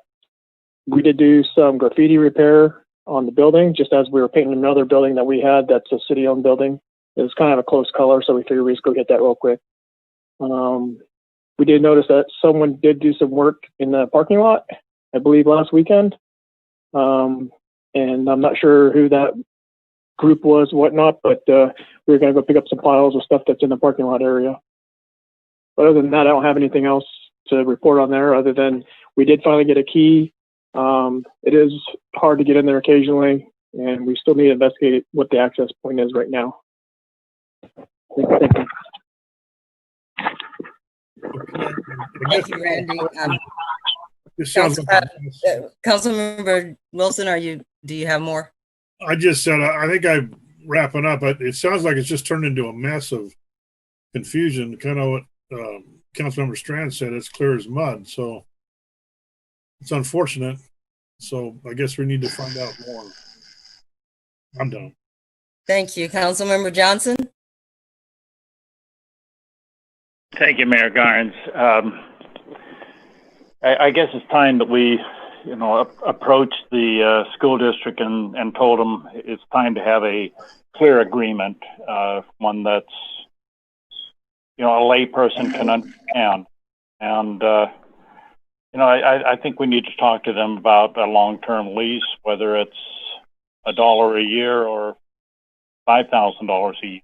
we did do some graffiti repair on the building, just as we were painting another building that we had that's a city-owned building. It was kind of a close color, so we figured we'd just go get that real quick. We did notice that someone did do some work in the parking lot, I believe last weekend. And I'm not sure who that group was, whatnot, but we were going to go pick up some piles of stuff that's in the parking lot area. But other than that, I don't have anything else to report on there, other than we did finally get a key. It is hard to get in there occasionally, and we still need to investigate what the access point is right now. Thank you. Thank you, Randy. Councilmember Wilson, do you have more? I just said, I think I'm wrapping up, but it sounds like it's just turned into a mess of confusion. Kind of what Councilmember Strand said, it's clear as mud. So it's unfortunate. So I guess we need to find out more. I'm done. Thank you. Councilmember Johnson? Thank you, Mayor Garnes. I guess it's time that we, approach the school district and told them it's time to have a clear agreement, one that's, a layperson can understand. And, I think we need to talk to them about a long-term lease, whether it's $1 a year or $5,000 a year.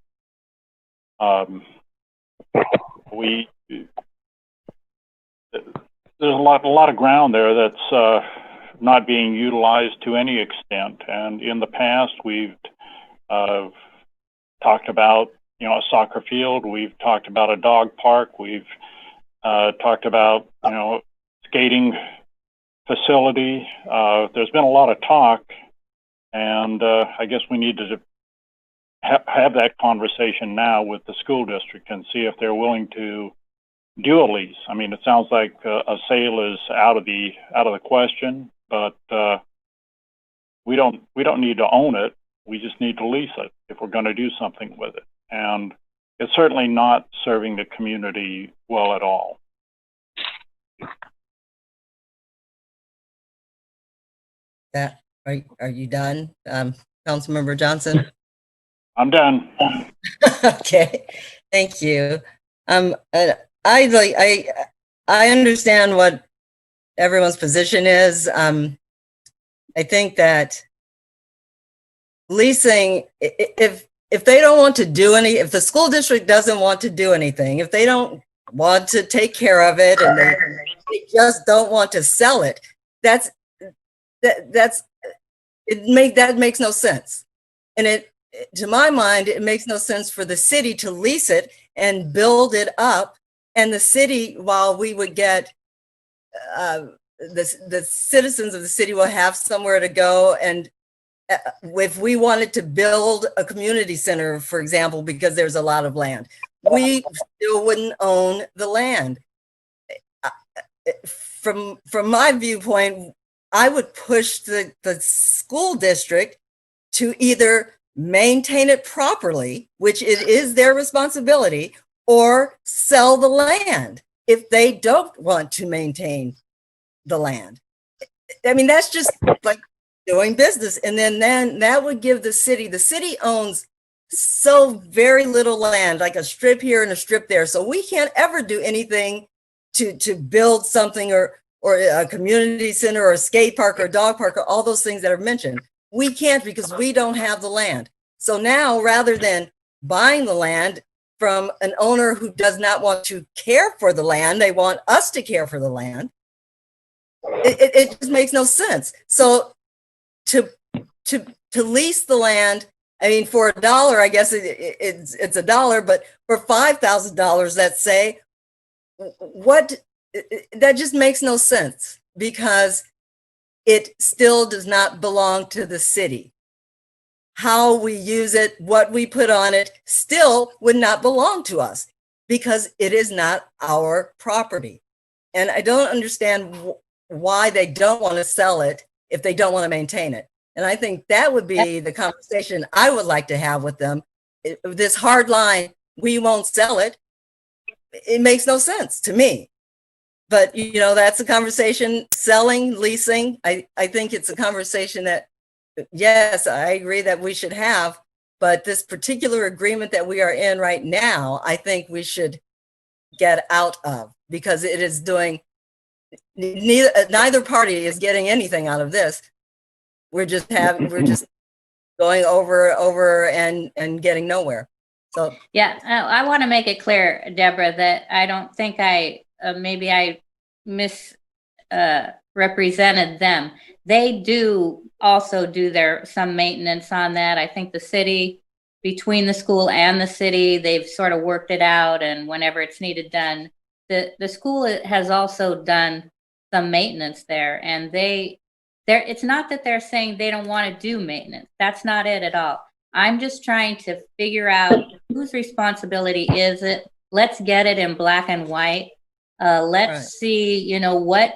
There's a lot of ground there that's not being utilized to any extent. And in the past, we've talked about, a soccer field. We've talked about a dog park. We've talked about, skating facility. There's been a lot of talk, and I guess we need to have that conversation now with the school district and see if they're willing to do a lease. I mean, it sounds like a sale is out of the question, but we don't need to own it. We just need to lease it if we're going to do something with it. And it's certainly not serving the community well at all. That are you done, Councilmember Johnson? I'm done. Okay, thank you. I understand what everyone's position is. I think that leasing, if they don't want to do if the school district doesn't want to do anything, if they don't want to take care of it and they just don't want to sell it, that makes no sense. And to my mind, it makes no sense for the city to lease it and build it up. And the city, while we would get, the citizens of the city will have somewhere to go. And if we wanted to build a community center, for example, because there's a lot of land, we still wouldn't own the land. From my viewpoint, I would push the school district to either maintain it properly, which it is their responsibility, or sell the land if they don't want to maintain the land. I mean, that's just like doing business. And then that would give the city owns so very little land, like a strip here and a strip there. So we can't ever do anything to build something or a community center or a skate park or a dog park or all those things that are mentioned. We can't because we don't have the land. So now, rather than buying the land from an owner who does not want to care for the land, they want us to care for the land. It just makes no sense. So to lease the land, I mean, for $1, I guess it's $1, but for $5,000, let's say, that just makes no sense because it still does not belong to the city. How we use it, what we put on it, still would not belong to us because it is not our property. And I don't understand why they don't want to sell it if they don't want to maintain it. And I think that would be the conversation I would like to have with them. This hard line, we won't sell it. It makes no sense to me. But, you know, that's a conversation, selling, leasing. I think it's a conversation that, yes, I agree that we should have. But this particular agreement that we are in right now, I think we should get out of because it is doing, neither party is getting anything out of this. We're just going over and getting nowhere. So yeah, I want to make it clear, Deborah, that I don't think maybe I misrepresented them. They do also do some maintenance on that. I think the city, between the school and the city, they've sort of worked it out, and whenever it's needed done, the school has also done some maintenance there, and it's not that they're saying they don't want to do maintenance. That's not it at all. I'm just trying to figure out whose responsibility is it. Let's get it in black and white. Let's see, you know, what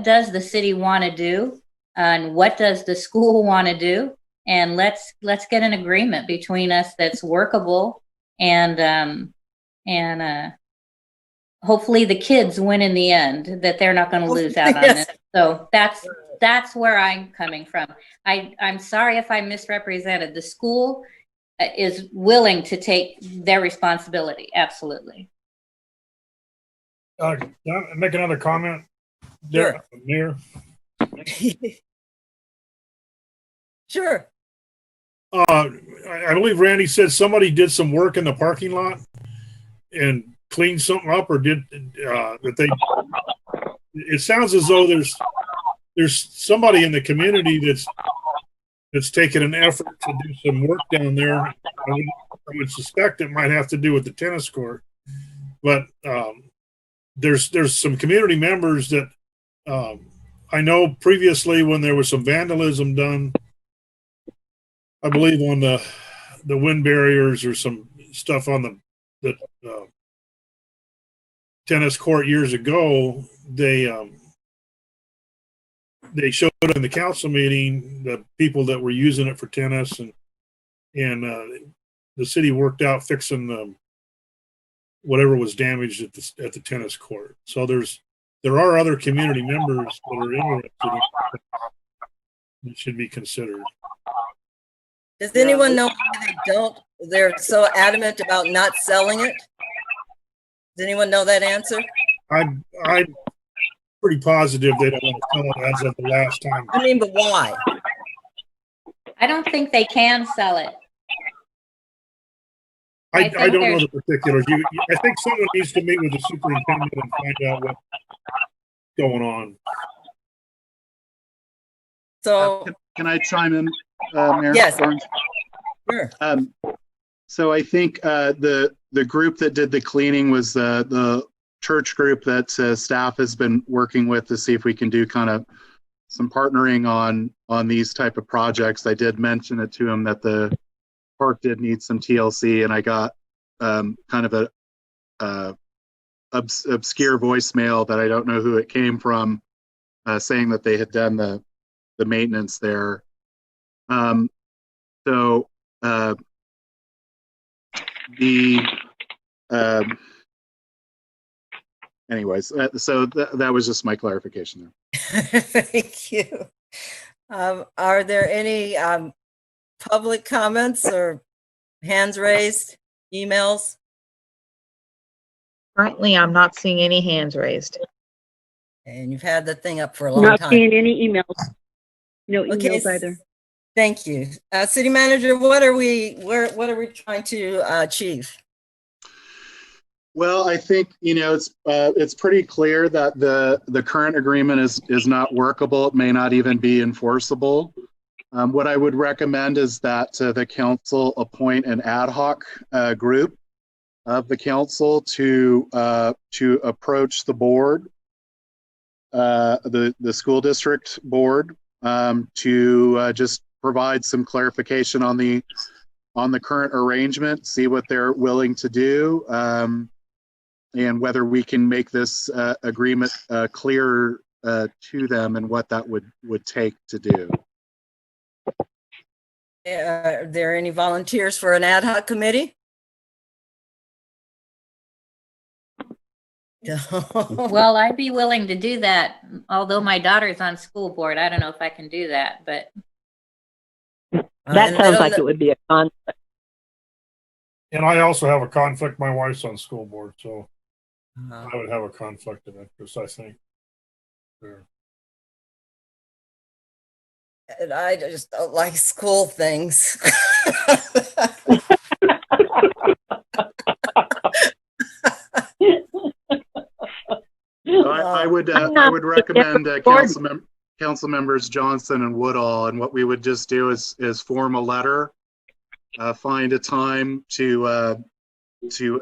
does the city want to do and what does the school want to do? And let's get an agreement between us that's workable and hopefully the kids win in the end, that they're not going to lose out on this. So that's where I'm coming from. I'm sorry if I misrepresented. The school is willing to take their responsibility. Absolutely. Can I make another comment there, Mayor? Sure. I believe Randy said somebody did some work in the parking lot and cleaned something up, or did that they? It sounds as though there's somebody in the community that's taken an effort to do some work down there. I would suspect it might have to do with the tennis court, but there's some community members that I know previously when there was some vandalism done, I believe on the wind barriers or some stuff on the tennis court years ago, they showed in the council meeting the people that were using it for tennis, and the city worked out fixing whatever was damaged at the tennis court. So there's there are other community members that are interested in it should be considered. Does anyone know why they don't? They're so adamant about not selling it. Does anyone know that answer? I'm pretty positive they don't want to sell it as of the last time. I mean, but why? I don't think they can sell it. I don't know the particulars. I think someone needs to meet with the superintendent and find out what's going on. So, can I chime in, Mayor? Yes. Barnes? Sure. So I think the group that did the cleaning was the church group that staff has been working with to see if we can do kind of some partnering on these type of projects. I did mention it to him that the park did need some TLC, and I got kind of a obscure voicemail that I don't know who it came from, saying that they had done the maintenance there. Anyways, so that was just my clarification there. Thank you. Are there any public comments or hands raised, emails? Currently, I'm not seeing any hands raised. And you've had the thing up for a long Not time. seeing any emails. No Okay, emails either. Thank you. City Manager, what are we trying to achieve? Well, I think, it's pretty clear that the current agreement is not workable. It may not even be enforceable. What I would recommend is that the council appoint an ad hoc group of the council to approach the board, the school district board, to just provide some clarification on the current arrangement, see what they're willing to do, and whether we can make this agreement clearer to them and what that would take to do. Are there any volunteers for an ad hoc committee? Well, I'd be willing to do that, although my daughter's on school board. I don't know if I can do that, but. That sounds like it would be a conflict. And I also have a conflict. My wife's on school board, so I would have a conflict of interest, I think. Sure. And I just don't like school things. I would recommend council members Johnson and Woodall, and what we would just do is form a letter, find a time to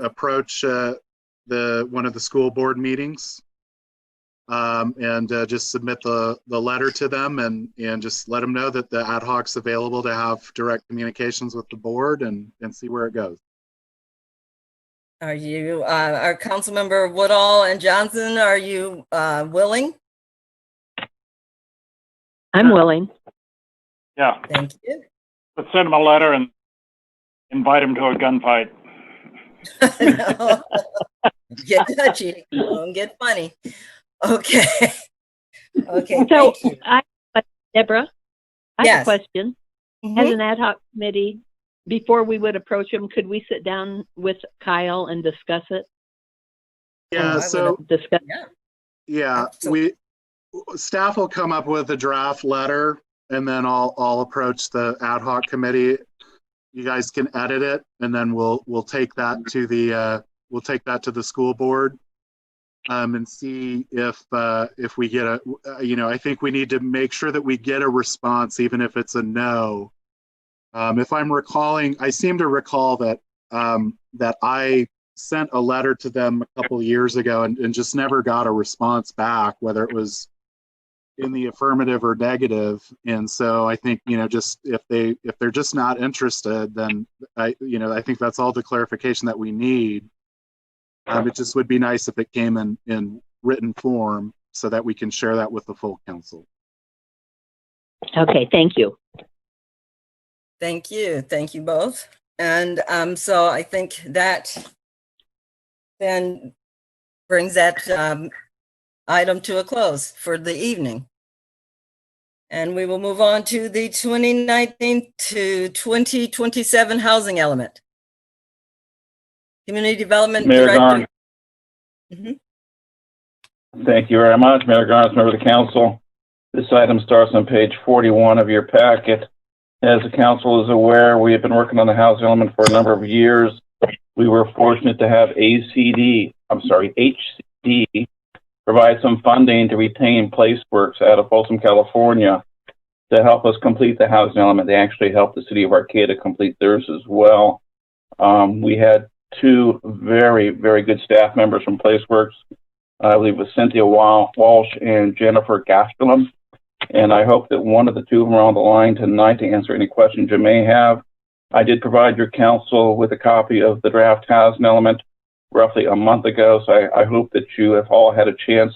approach one of the school board meetings, and just submit the letter to them, and just let them know that the ad hoc's available to have direct communications with the board, and see where it goes. Are you, our council member Woodall and Johnson, are you willing? I'm willing. Yeah. Thank you. Let's send them a letter and invite them to a gunfight. No. Get touchy. Don't get funny. Okay. Okay. So, thank you. Deborah, I Yes. have a question. As an ad hoc committee, before we would approach them, could we sit down with Kyle and discuss it? Yeah. Discuss. Yeah. Staff will come up with a draft letter, and then I'll approach the ad hoc committee. You guys can edit it, and then we'll take that to the school board, and see if we get I think we need to make sure that we get a response, even if it's a no. If I'm recalling, I seem to recall that I sent a letter to them a couple of years ago and just never got a response back, whether it was in the affirmative or negative. And so I think, just if they're just not interested, then I think that's all the clarification that we need. It just would be nice if it came in written form so that we can share that with the full council. Okay, thank you. Thank you. Thank you both. And so I think that then brings that item to a close for the evening. And we will move on to the 2019 to 2027 housing element. Community Development Mayor Director. Garn. Thank you very much, Mayor Garn, member of the council. This item starts on page 41 of your packet. As the council is aware, we have been working on the housing element for a number of years. We were fortunate to have HCD provide some funding to retain PlaceWorks out of Folsom, California, to help us complete the housing element. They actually helped the city of Arcata complete theirs as well. We had two very, very good staff members from PlaceWorks. I believe it was Cynthia Walsh and Jennifer Gastelum. And I hope that one of the two of them are on the line tonight to answer any questions you may have. I did provide your council with a copy of the draft housing element roughly a month ago, so I hope that you have all had a chance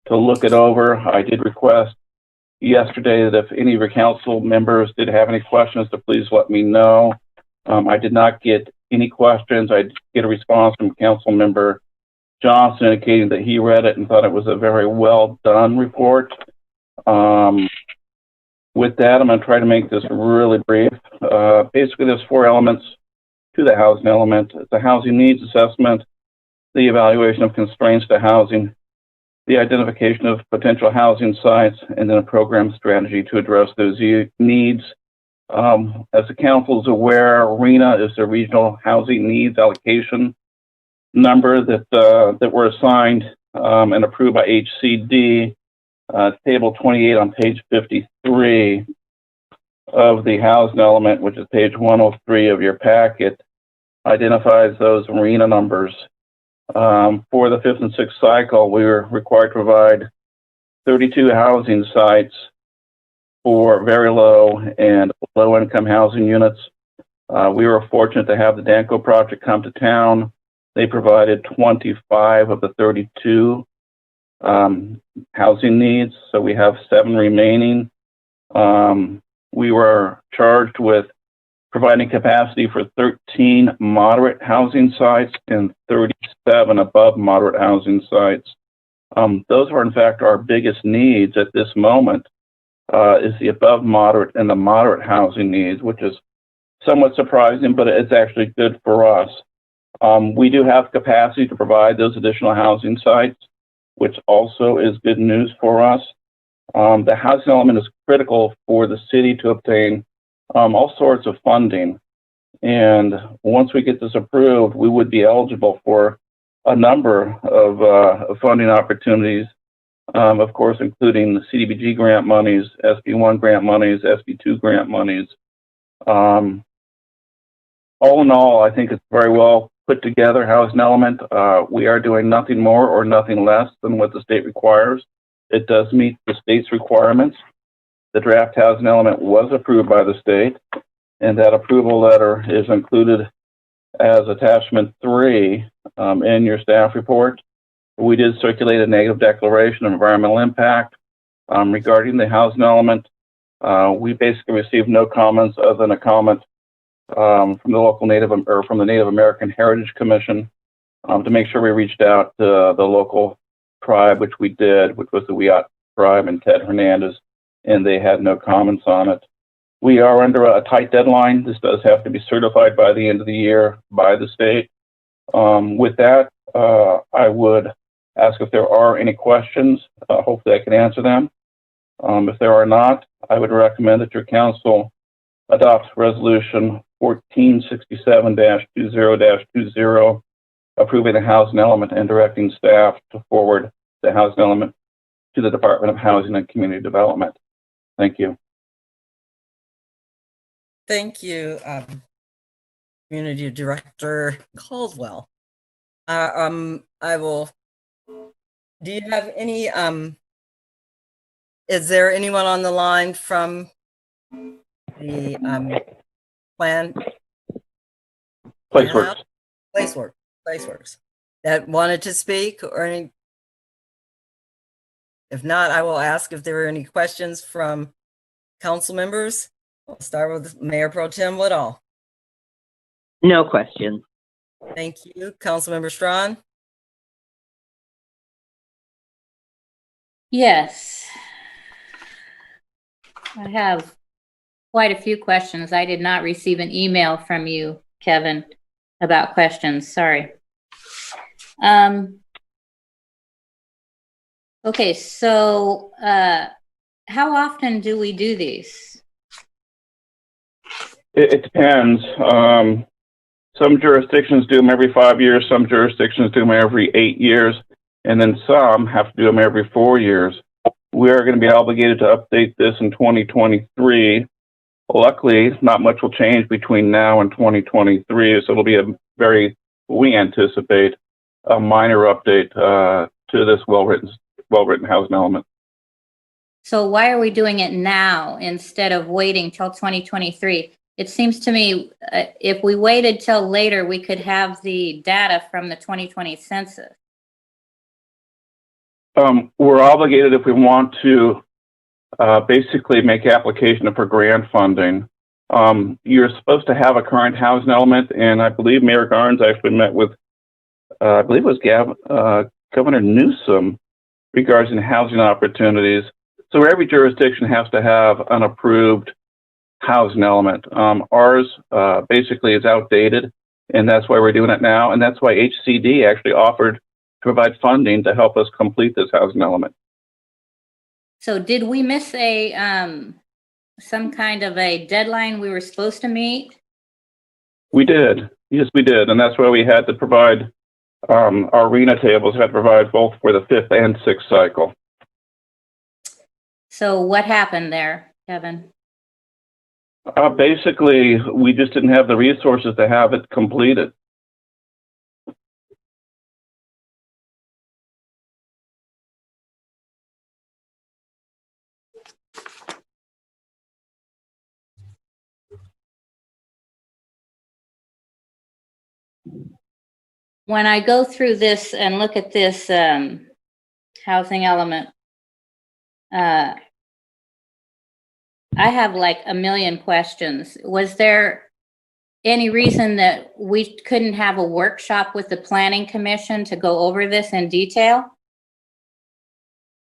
to look it over. I did request yesterday that if any of your council members did have any questions, to please let me know. I did not get any questions. I did get a response from Council Member Johnson indicating that he read it and thought it was a very well done report. With that, I'm going to try to make this really brief. Basically, there's four elements to the housing element. The housing needs assessment, the evaluation of constraints to housing, the identification of potential housing sites, and then a program strategy to address those needs. As the council is aware, RENA is the Regional Housing Needs Allocation number that were assigned and approved by HCD. Table 28 on page 53 of the housing element, which is page 103 of your packet, identifies those RENA numbers. For the fifth and sixth cycle, we were required to provide 32 housing sites for very low and low income housing units. We were fortunate to have the Danco project come to town. They provided 25 of the 32 housing needs, so we have 7 remaining. We were charged with providing capacity for 13 moderate housing sites and 37 above moderate housing sites. Those are in fact our biggest needs at this moment, is the above moderate and the moderate housing needs, which is somewhat surprising, but it's actually good for us. We do have capacity to provide those additional housing sites, which also is good news for us. The housing element is critical for the city to obtain all sorts of funding. And once we get this approved, we would be eligible for a number of funding opportunities, of course, including the CDBG grant monies, SB1 grant monies, SB2 grant monies. All in all, I think it's very well put together housing element. We are doing nothing more or nothing less than what the state requires. It does meet the state's requirements. The draft housing element was approved by the state, and that approval letter is included as attachment 3 in your staff report. We did circulate a negative declaration of environmental impact regarding the housing element. We basically received no comments other than a comment from the local from the Native American Heritage Commission to make sure we reached out to the local tribe, which we did, which was the Wiyot tribe and Ted Hernandez, and they had no comments on it. We are under a tight deadline. This does have to be certified by the end of the year by the state. With that, I would ask if there are any questions. Hopefully I can answer them. If there are not, I would recommend that your council adopts resolution 1467-20-20, approving the housing element and directing staff to forward the housing element to the Department of Housing and Community Development. Thank you. Thank you, Community Director Caldwell. I will, do you have any, is there anyone on the line from the plan? PlaceWorks that wanted to speak or any? If not, I will ask if there are any questions from council members. I'll start with Mayor Pro Tem Woodall. No questions. Thank you. Councilmember Strawn. Yes. I have quite a few questions. I did not receive an email from you, Kevin, about questions. Sorry. Okay, so how often do we do these? It depends. Some jurisdictions do them every 5 years, some jurisdictions do them every 8 years, and then some have to do them every 4 years. We are going to be obligated to update this in 2023. Luckily, not much will change between now and 2023, so it'll be we anticipate, a minor update to this well-written housing element. So why are we doing it now instead of waiting till 2023? It seems to me if we waited till later, we could have the data from the 2020 census. We're obligated if we want to basically make application for grant funding. You're supposed to have a current housing element, and I believe Mayor Garnes actually met with, I believe it was Governor Newsom regarding housing opportunities. So every jurisdiction has to have an approved housing element. Ours basically is outdated, and that's why we're doing it now, and that's why HCD actually offered to provide funding to help us complete this housing element. So did we miss a some kind of a deadline we were supposed to meet? We did. Yes, we did. And that's why we had to provide our arena tables, had to provide both for the 5th and 6th cycle. So what happened there, Kevin? Basically, we just didn't have the resources to have it completed. When I go through this and look at this housing element, I have like a million questions. Was there any reason that we couldn't have a workshop with the Planning Commission to go over this in detail?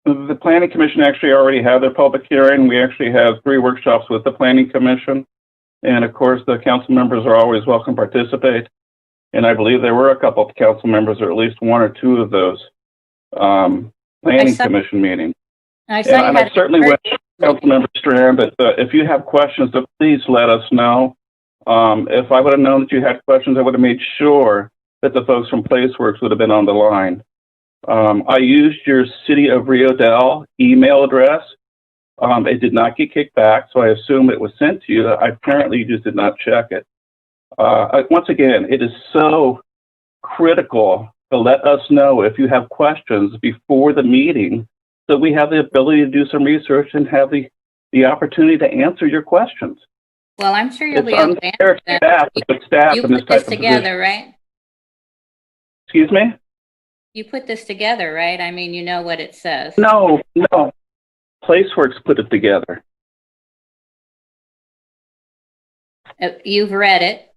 The Planning Commission actually already had their public hearing. We actually have 3 workshops with the Planning Commission. And of course, the council members are always welcome to participate. And I believe there were a couple of council members, or at least 1 or 2 of those Planning Commission meetings. I certainly wish Councilmember Strand that if you have questions, so please let us know. If I would have known that you had questions, I would have made sure that the folks from PlaceWorks would have been on the line. I used your City of Rio Dell email address. It did not get kicked back, so I assume it was sent to you. Apparently, you just did not check it. Once again, it is so critical to let us know if you have questions before the meeting, so we have the ability to do some research and have the opportunity to answer your questions. Well, I'm sure you'll be able to answer them. You put this together, right? Excuse me? You put this together, right? I mean, you know what it says. No. PlaceWorks put it together. You've read it?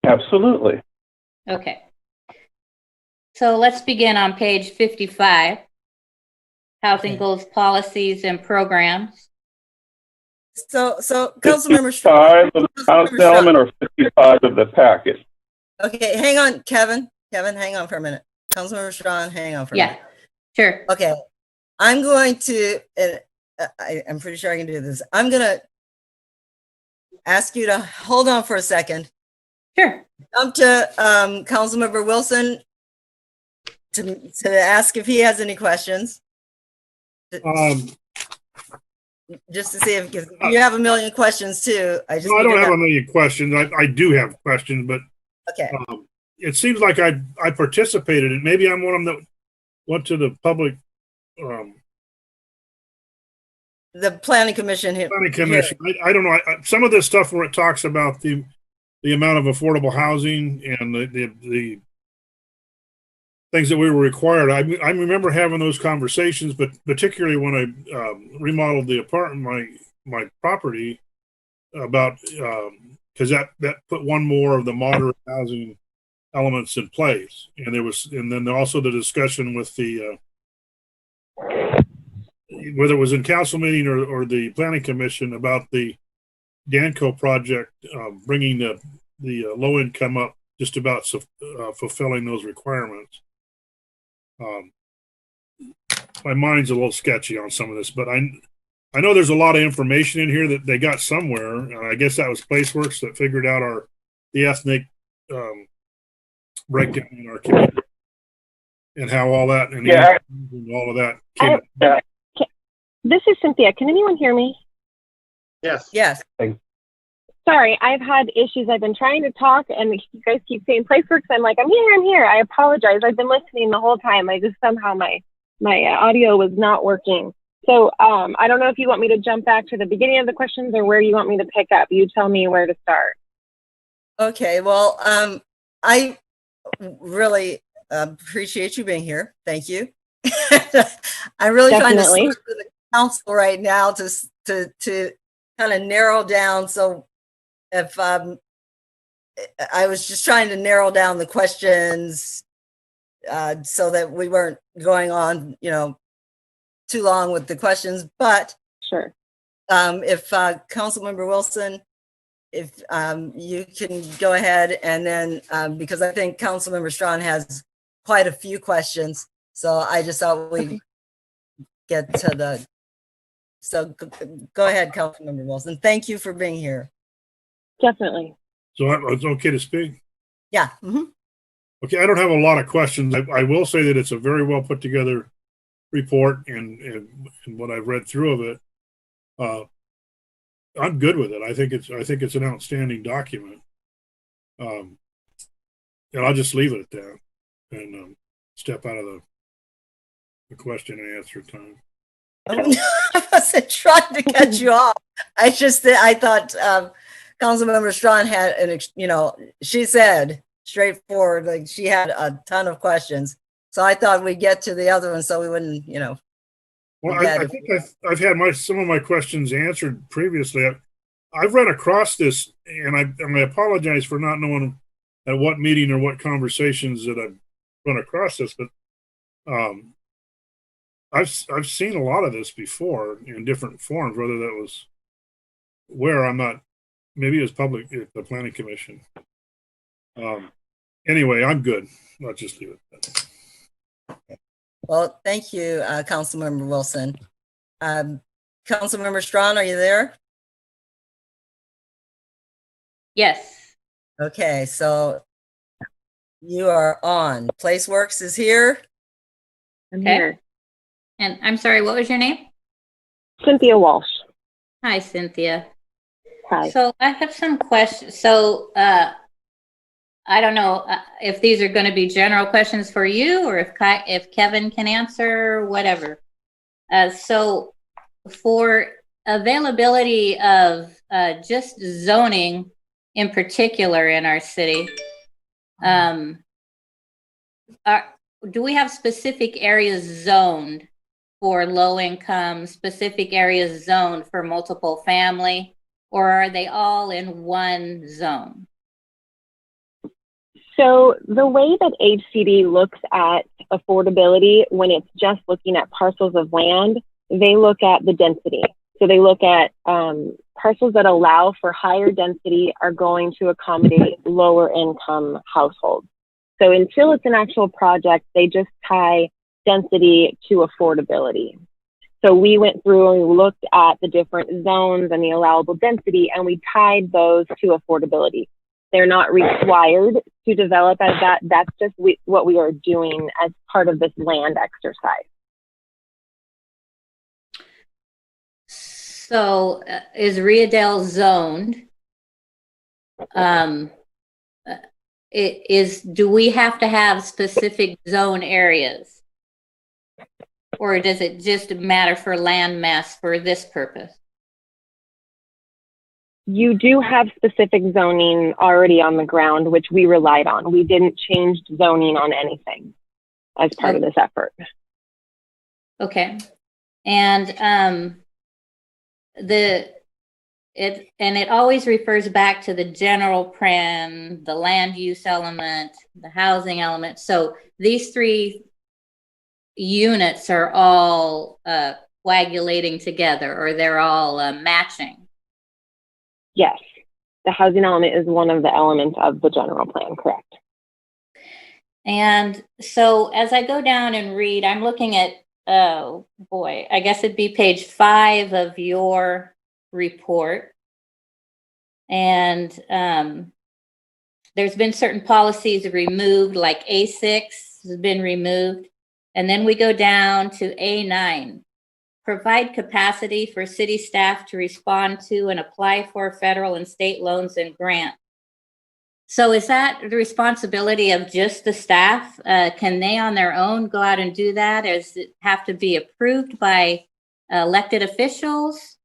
Absolutely. Okay. So let's begin on page 55. Housing goals, policies, and programs. So Councilmember 55 of the housing element or 55 of the packet? Okay, hang on, Kevin. Kevin, hang on for a minute. Councilmember Strawn, hang on for a minute. Sure. Okay, I'm going to, I'm pretty sure I can do this. I'm going to ask you to hold on for a second. Sure. Up to Councilmember Wilson to ask if he has any questions. Just to see if you have a million questions too. I don't have a million questions. I do have questions, but okay. It seems like I participated, and maybe I'm one of them that went to the public. The Planning Commission here. Planning Commission. I don't know. Some of this stuff where it talks about the amount of affordable housing and the things that we were required. I remember having those conversations, but particularly when I remodeled the apartment, my property, about because that put one more of the moderate housing elements in place, and then also the discussion with the whether it was in council meeting or the planning commission, about the Danco project, bringing the low income up, just about fulfilling those requirements. My mind's a little sketchy on some of this, but I know there's a lot of information in here that they got somewhere. I guess that was PlaceWorks that figured out the ethnic breakdown in our community and how all that and all of that came. This is Cynthia. Can anyone hear me? Yes. Yes. Sorry, I've had issues. I've been trying to talk and you guys keep saying PlaceWorks. I'm like, I'm here. I apologize. I've been listening the whole time. I just somehow my audio was not working. So I don't know if you want me to jump back to the beginning of the questions or where you want me to pick up. You tell me where to start. Okay, well, I really appreciate you being here. Thank you. I'm really trying to switch to the council right now to kind of narrow down. So if I was just trying to narrow down the questions so that we weren't going on, too long with the questions, but sure. If Councilmember Wilson, if you can go ahead and then, because I think Councilmember Strawn has quite a few questions, so I just thought we'd get to so go ahead, Councilmember Wilson. Thank you for being here. Definitely. So it's okay to speak? Yeah. Mm-hmm. Okay, I don't have a lot of questions. I will say that it's a very well put together report, and what I've read through of it, I'm good with it. I think it's an outstanding document. And I'll just leave it at that and step out of the question and answer time. I wasn't trying to cut you off. I thought Councilmember Strawn had she said straightforward, like she had a ton of questions. So I thought we'd get to the other one so we wouldn't, Well, I think I've had some of my questions answered previously. I've run across this, and I apologize for not knowing at what meeting or what conversations that I've run across this, but I've seen a lot of this before in different forms, whether that was maybe it was public at the Planning Commission. Anyway, I'm good. I'll just leave it at that. Well, thank you, Councilmember Wilson. Councilmember Strawn, are you there? Yes. Okay, so you are on. PlaceWorks is here. I'm here. And I'm sorry, what was your name? Cynthia Walsh. Hi, Cynthia. Hi. So I have some questions. So I don't know if these are going to be general questions for you or if Kevin can answer, whatever. So for availability of just zoning in particular in our city, do we have specific areas zoned for low income, specific areas zoned for multiple family, or are they all in one zone? So the way that HCD looks at affordability when it's just looking at parcels of land, they look at the density. So they look at parcels that allow for higher density are going to accommodate lower income households. So until it's an actual project, they just tie density to affordability. So we went through and we looked at the different zones and the allowable density, and we tied those to affordability. They're not required to develop as that. That's just what we are doing as part of this land exercise. So is Rio Dell zoned? Do we have to have specific zone areas? Or does it just matter for land mass for this purpose? You do have specific zoning already on the ground, which we relied on. We didn't change zoning on anything as part of this effort. Okay. And it always refers back to the general plan, the land use element, the housing element. So these three units are all coagulating together, or they're all matching? Yes, the housing element is one of the elements of the general plan, correct? And so as I go down and read, I'm looking at, oh boy, I guess it'd be page 5 of your report. And there's been certain policies removed, like A6 has been removed. And then we go down to A9, provide capacity for city staff to respond to and apply for federal and state loans and grants. So is that the responsibility of just the staff? Can they on their own go out and do that? Or does it have to be approved by elected officials?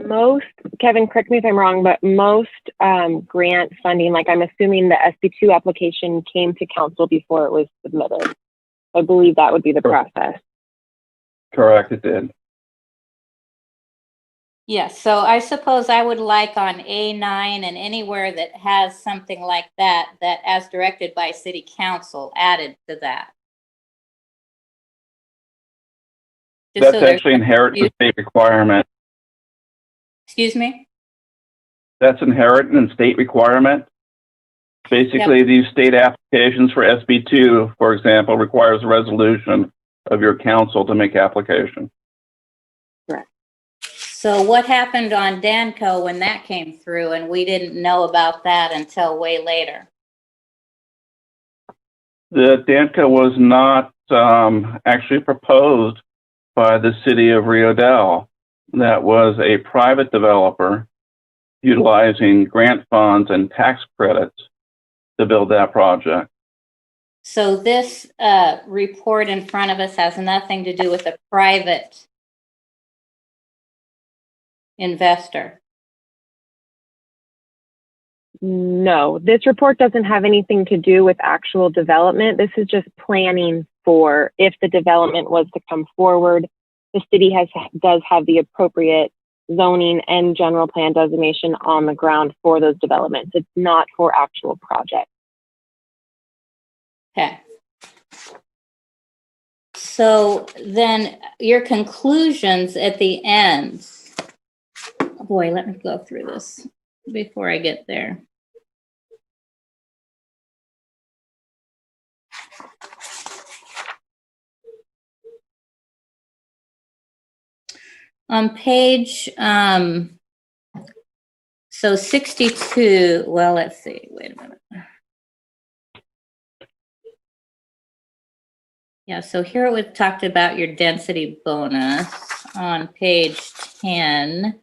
Most, Kevin, correct me if I'm wrong, but most grant funding, like I'm assuming the SB2 application came to council before it was submitted. I believe that would be the process. Correct, it did. Yes, so I suppose I would like on A9 and anywhere that has something like that, that as directed by city council added to that. Just That's actually inherent in state requirement. Excuse me? That's inherent in state requirement. Basically, these state applications for SB2, for example, requires a resolution of your council to make application. Correct. So what happened on Danco when that came through and we didn't know about that until way later? The Danco was not actually proposed by the city of Rio Dell. That was a private developer utilizing grant funds and tax credits to build that project. So this report in front of us has nothing to do with a private investor. No, this report doesn't have anything to do with actual development. This is just planning for if the development was to come forward. The city does have the appropriate zoning and general plan designation on the ground for those developments. It's not for actual projects. Okay. So then your conclusions at the end, oh boy, let me go through this before I get there. On page, so 62, well, let's see, wait a minute. Yeah, so here we talked about your density bonus on page 10.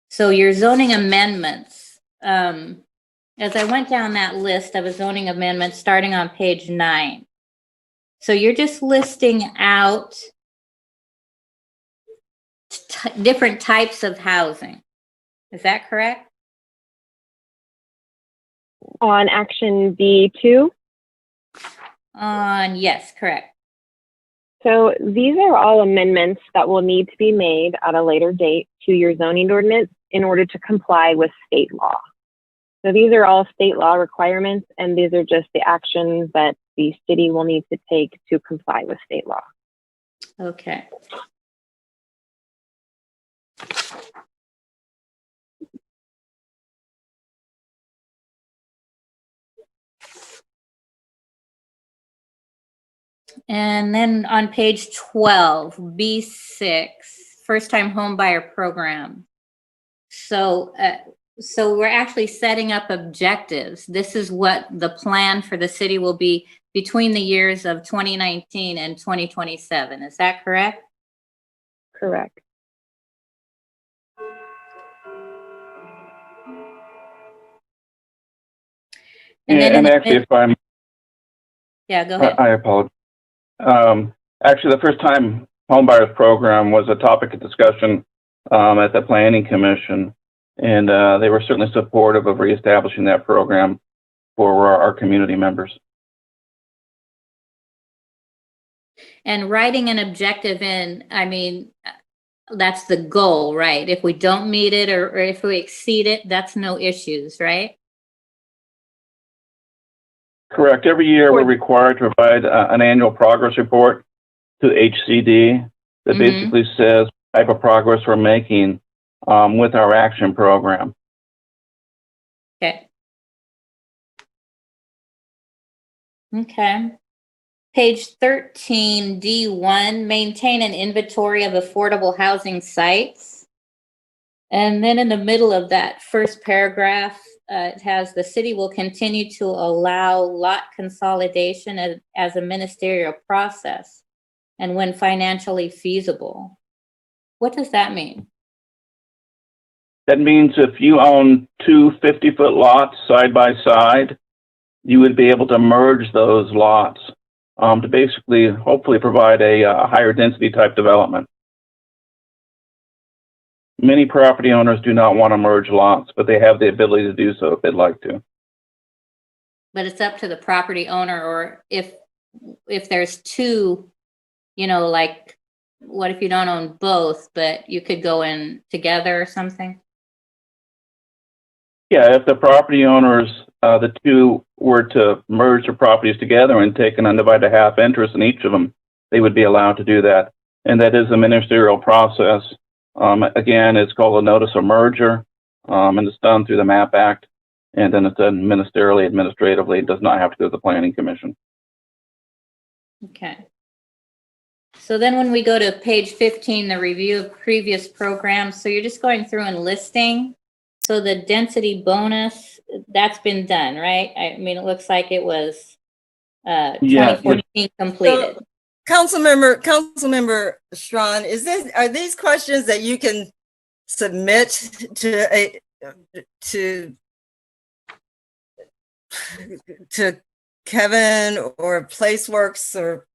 So your zoning amendments, as I went down that list of zoning amendments starting on page 9. So you're just listing out different types of housing. Is that correct? On action B2? Yes, correct. So these are all amendments that will need to be made at a later date to your zoning ordinance in order to comply with state law. So these are all state law requirements, and these are just the actions that the city will need to take to comply with state law. Okay. And then on page 12, B6, first-time home buyer program. So, so we're actually setting up objectives. This is what the plan for the city will be between the years of 2019 and 2027. Is that correct? Correct. And actually, if I'm... Yeah, go ahead. I apologize. Actually, the first time homebuyers program was a topic of discussion at the Planning Commission, and they were certainly supportive of reestablishing that program for our community members. And writing an objective in, I mean, that's the goal, right? If we don't meet it or if we exceed it, that's no issues, right? Correct. Every year, we're required to provide an annual progress report to HCD that basically says what type of progress we're making with our action program. Okay. Okay. Page 13, D1, maintain an inventory of affordable housing sites. And then in the middle of that first paragraph, it has the city will continue to allow lot consolidation as a ministerial process and when financially feasible. What does that mean? That means if you own two 50-foot lots side by side, you would be able to merge those lots to basically, hopefully, provide a higher density type development. Many property owners do not want to merge lots, but they have the ability to do so if they'd like to. But it's up to the property owner, or if there's two, you know, like, what if you don't own both, but you could go in together or something? Yeah, if the property owners, the two were to merge their properties together and take an undivided half interest in each of them, they would be allowed to do that. And that is a ministerial process. Again, it's called a notice of merger, and it's done through the MAP Act, and then it's done ministerially, administratively. It does not have to go to the Planning Commission. Okay. So then when we go to page 15, the review of previous programs, so you're just going through and listing. So the density bonus, that's been done, right? I mean, it looks like it was 2014 completed. So, Councilmember Strawn, are these questions that you can submit to Kevin or PlaceWorks, or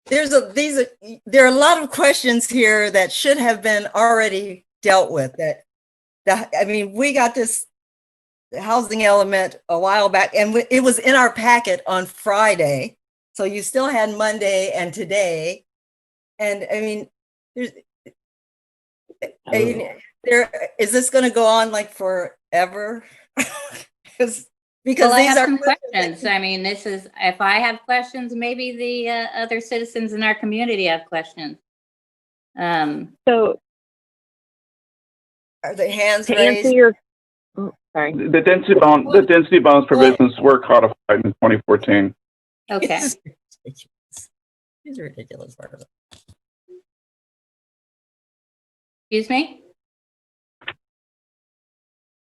there are a lot of questions here that should have been already dealt with. I mean, we got this housing element a while back, and it was in our packet on Friday. So you still had Monday and today. And I mean, is this going to go on like forever? because well, I these have are some questions. I mean, this is, if I have questions, maybe the other citizens in our community have questions. So are the hands to raised? answer your, sorry. The density bonus provisions were codified in 2014. Okay. It's ridiculous. Excuse me?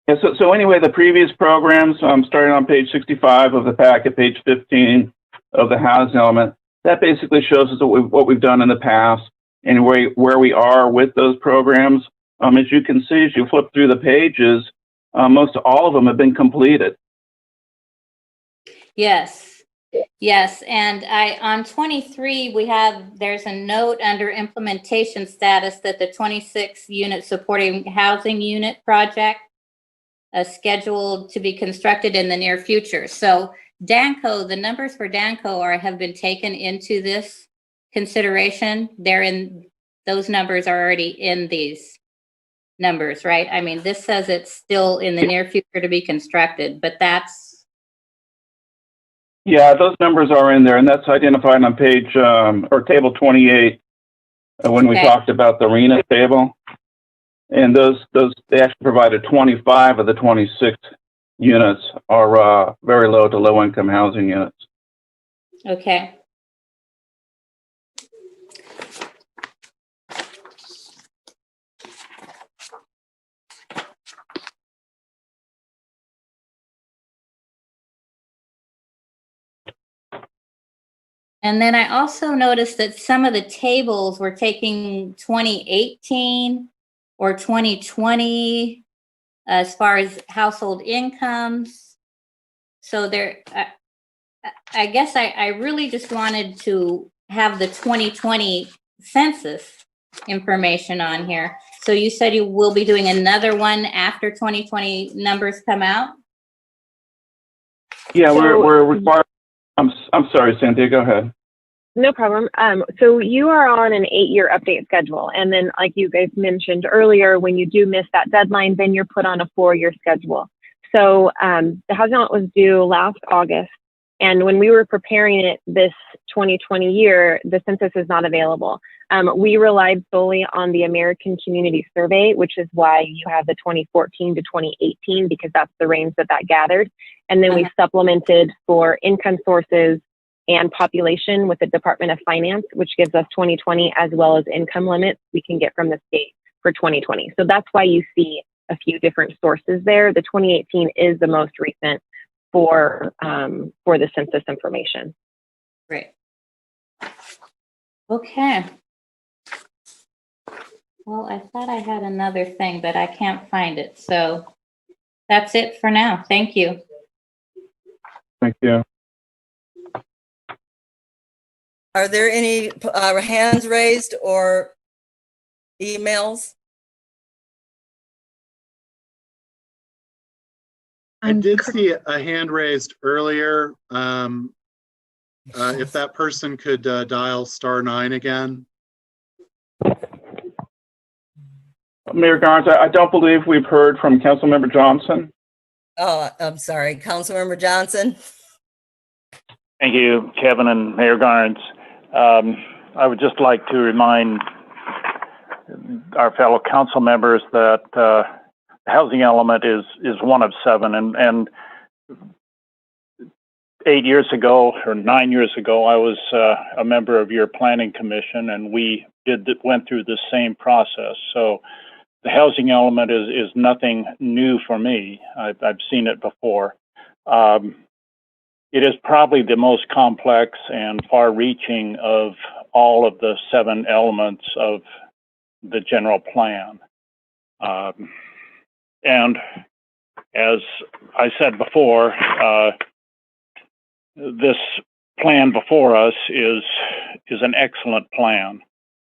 Yeah, so anyway, the previous programs, starting on page 65 of the packet, page 15 of the housing element, that basically shows us what we've done in the past and where we are with those programs. As you can see, as you flip through the pages, most all of them have been completed. Yes. Yes, and on 23, there's a note under implementation status that the 26 unit supporting housing unit project scheduled to be constructed in the near future. So Danco, the numbers for Danco have been taken into this consideration. Those numbers are already in these numbers, right? I mean, this says it's still in the near future to be constructed, but that's. Yeah, those numbers are in there, and that's identified on page or table 28 when we talked about the RENA table. And those they actually provided 25 of the 26 units are very low to low income housing units. Okay. And then I also noticed that some of the tables were taking 2018 or 2020 as far as household incomes. So I guess I really just wanted to have the 2020 census information on here. So you said you will be doing another one after 2020 numbers come out? Yeah, we're required. I'm sorry, Cynthia, go ahead. No problem. So you are on an 8-year update schedule. And then like you guys mentioned earlier, when you do miss that deadline, then you're put on a 4-year schedule. So the housing element was due last August. And when we were preparing it this 2020 year, the census is not available. We relied solely on the American Community Survey, which is why you have the 2014 to 2018, because that's the range that gathered. And then we supplemented for income sources and population with the Department of Finance, which gives us 2020 as well as income limits we can get from the state for 2020. So that's why you see a few different sources there. The 2018 is the most recent for the census information. Great. Okay. Well, I thought I had another thing, but I can't find it. So that's it for now. Thank you. Thank you. Are there any hands raised or emails? I did see a hand raised earlier. If that person could dial *9 again. Mayor Garnes, I don't believe we've heard from Councilmember Johnson. Oh, I'm sorry. Councilmember Johnson. Thank you, Kevin and Mayor Garnes. I would just like to remind our fellow council members that the housing element is one of 7, and 8 years ago or 9 years ago, I was a member of your planning commission, and we went through the same process. So the housing element is nothing new for me. I've seen it before. It is probably the most complex and far-reaching of all of the 7 elements of the general plan. And as I said before, this plan before us is an excellent plan.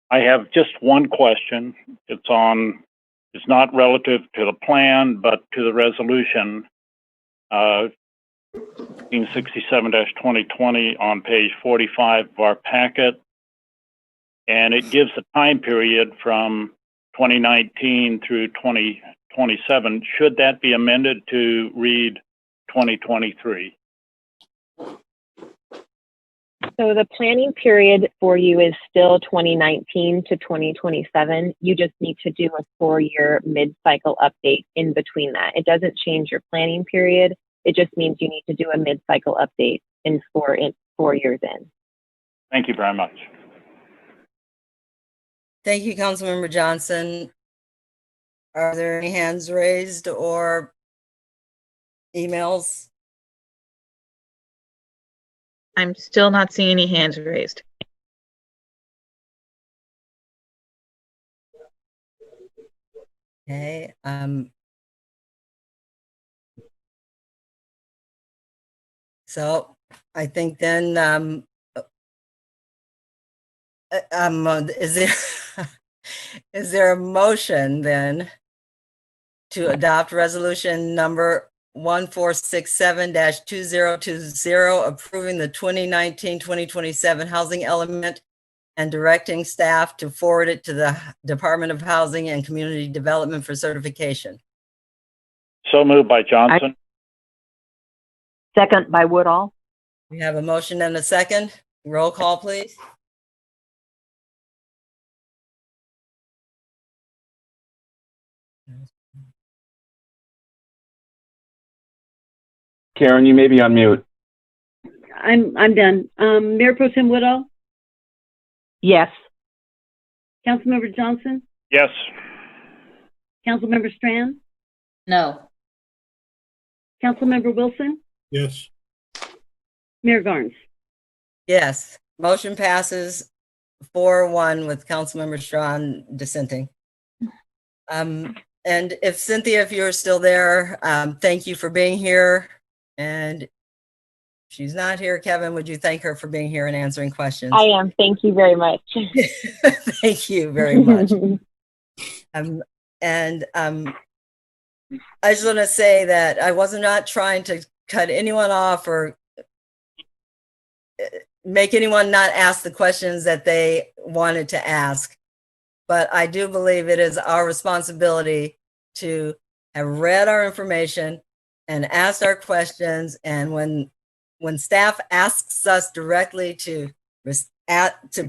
I have just one question. It's not relative to the plan, but to the resolution 1967-2020 on page 45 of our packet. And it gives a time period from 2019 through 2027. Should that be amended to read 2023? So the planning period for you is still 2019 to 2027. You just need to do a 4-year mid-cycle update in between that. It doesn't change your planning period. It just means you need to do a mid-cycle update in 4 years in. Thank you very much. Thank you, Councilmember Johnson. Are there any hands raised or emails? I'm still not seeing any hands raised. Okay. So I think then is there a motion then to adopt resolution number 1467-2020 approving the 2019-2027 housing element and directing staff to forward it to the Department of Housing and Community Development for certification? So moved by Johnson. Second by Woodall. We have a motion and a second. Roll call, please. Karen, you may be on mute. I'm done. Mayor Pro Tem Woodall, Yes. Councilmember Johnson, Yes. Councilmember Strand, No. Councilmember Wilson, Yes. Mayor Garnes. Yes, motion passes 4-1 with Councilmember Strawn dissenting. And if Cynthia, if you're still there, thank you for being here. And if she's not here, Kevin, would you thank her for being here and answering questions? I am. Thank you very much. Thank you very much. I just want to say that I was not trying to cut anyone off or make anyone not ask the questions that they wanted to ask. But I do believe it is our responsibility to have read our information and asked our questions. And when staff asks us directly to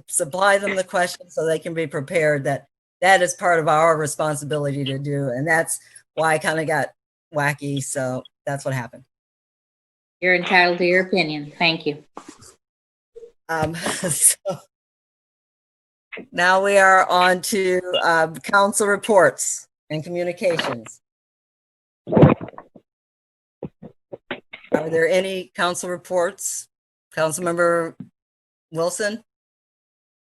supply them the questions so they can be prepared, that is part of our responsibility to do. And that's why I kind of got wacky. So that's what happened. You're entitled to your opinion. Thank you. So now we are on to council reports and communications. Are there any council reports? Councilmember Wilson?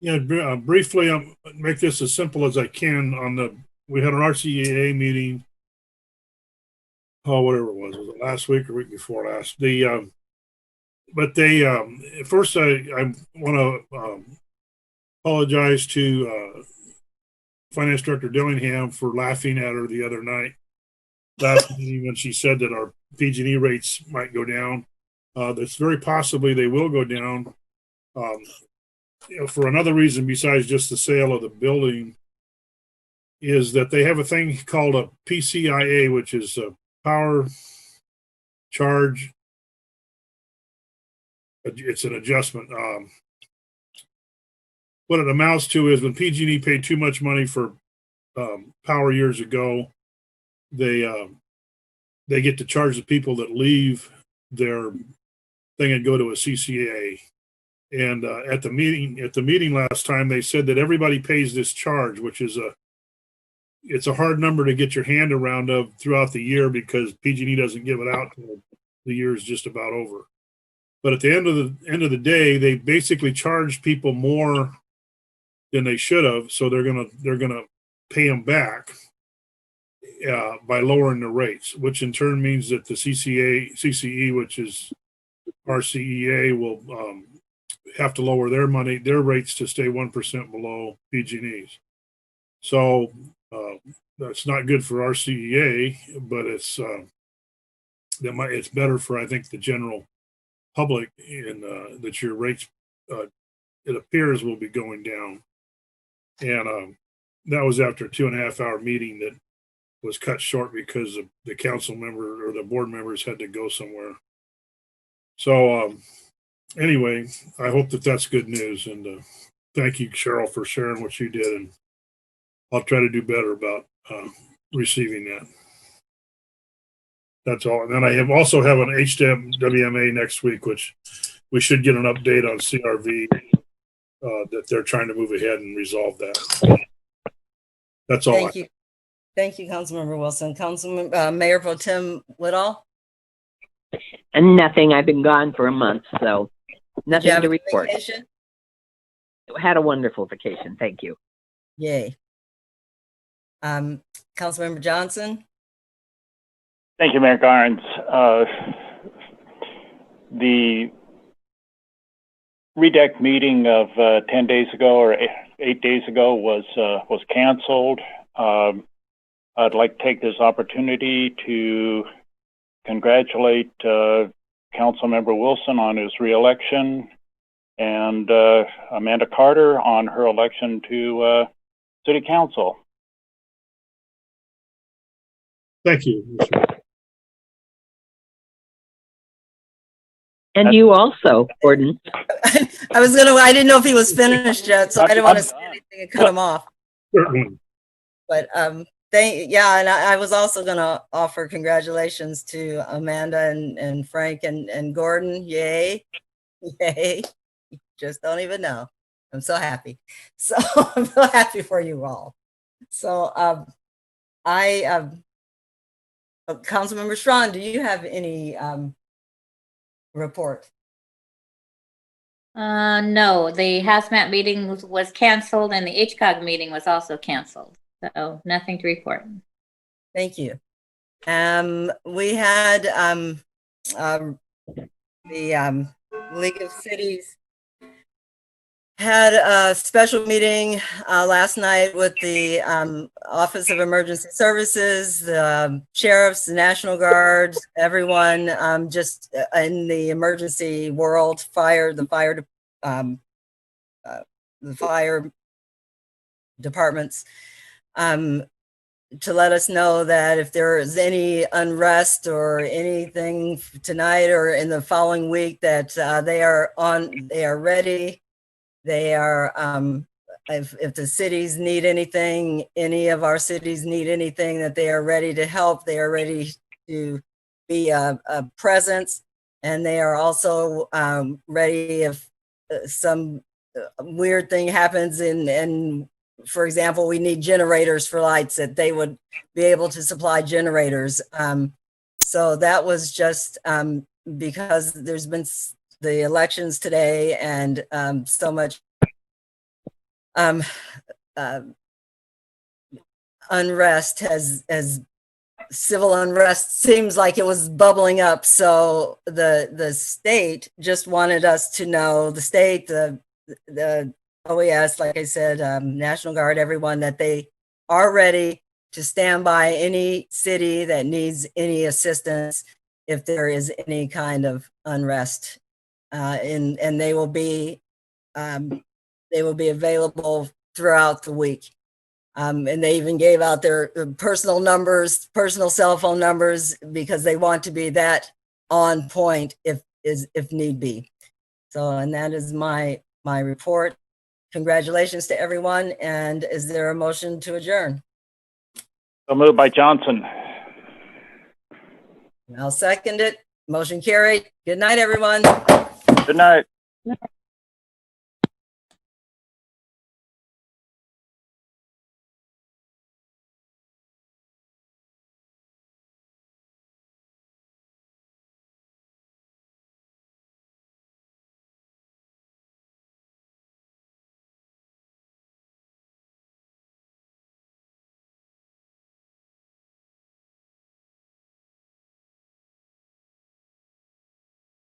Yeah, briefly, make this as simple as I can. We had an RCEA meeting. Oh, whatever it was it last week or week before last? But first I want to apologize to Finance Director Dillingham for laughing at her the other night last meeting when she said that our PG&E rates might go down. That's very possibly they will go down. For another reason besides just the sale of the building, is that they have a thing called a PCIA, which is a power charge. It's an adjustment. What it amounts to is when PG&E paid too much money for power years ago, they get to charge the people that leave their thing and go to a CCA. And at the meeting last time, they said that everybody pays this charge, which is it's a hard number to get your hand around of throughout the year because PG&E doesn't give it out until the year is just about over. But at the end of the day, they basically charge people more than they should have, so they're gonna pay them back by lowering the rates, which in turn means that the CCE, which is RCEA, will have to lower their rates to stay 1% below PG&E's. So that's not good for RCEA, but it's better for, I think, the general public in that your rates it appears will be going down. And that was after a 2.5 hour meeting that was cut short because of the council member or the board members had to go somewhere. So anyway, I hope that that's good news. And thank you, Cheryl, for sharing what you did. And I'll try to do better about receiving that. That's all. And then I also have an HWMA next week, which we should get an update on CRV that they're trying to move ahead and resolve that. That's all. Thank you. Thank you, Councilmember Wilson. Councilmember Mayor Pro Tem Woodall? And nothing. I've been gone for a month, so nothing to report. Vacation? Had a wonderful vacation. Thank you. Yay. Councilmember Johnson? Thank you, Mayor Garnes. The REDEC meeting of 10 days ago or 8 days ago was canceled. I'd like to take this opportunity to congratulate Councilmember Wilson on his reelection and Amanda Carter on her election to City Council. Thank you. And you also, Gordon. I didn't know if he was finished yet, so I didn't want to say anything and cut him off. But and I was also going to offer congratulations to Amanda and Frank and Gordon. Yay. Yay. You just don't even know. I'm so happy. So I'm so happy for you all. So Councilmember Strawn, do you have any report? No, the hazmat meeting was canceled and the HCOG meeting was also canceled. So nothing to report. Thank you. We had the League of Cities had a special meeting last night with the Office of Emergency Services, the sheriffs, the National Guard, everyone just in the emergency world, the fire departments, to let us know that if there is any unrest or anything tonight or in the following week, that they are ready. They are, if the cities need anything, any of our cities need anything, that they are ready to help. They are ready to be a presence, and they are also ready if some weird thing happens and for example, we need generators for lights, that they would be able to supply generators. So that was just because there's been the elections today and so much unrest has civil unrest seems like it was bubbling up. So the state just wanted us to know, the state, the OES, like I said, National Guard, everyone, that they are ready to stand by any city that needs any assistance if there is any kind of unrest. And they will be available throughout the week. And they even gave out their personal numbers, personal cell phone numbers, because they want to be that on point if need be. So, and that is my report. Congratulations to everyone. And is there a motion to adjourn? So moved by Johnson. I'll second it. Motion carried. Good night, everyone. Good night.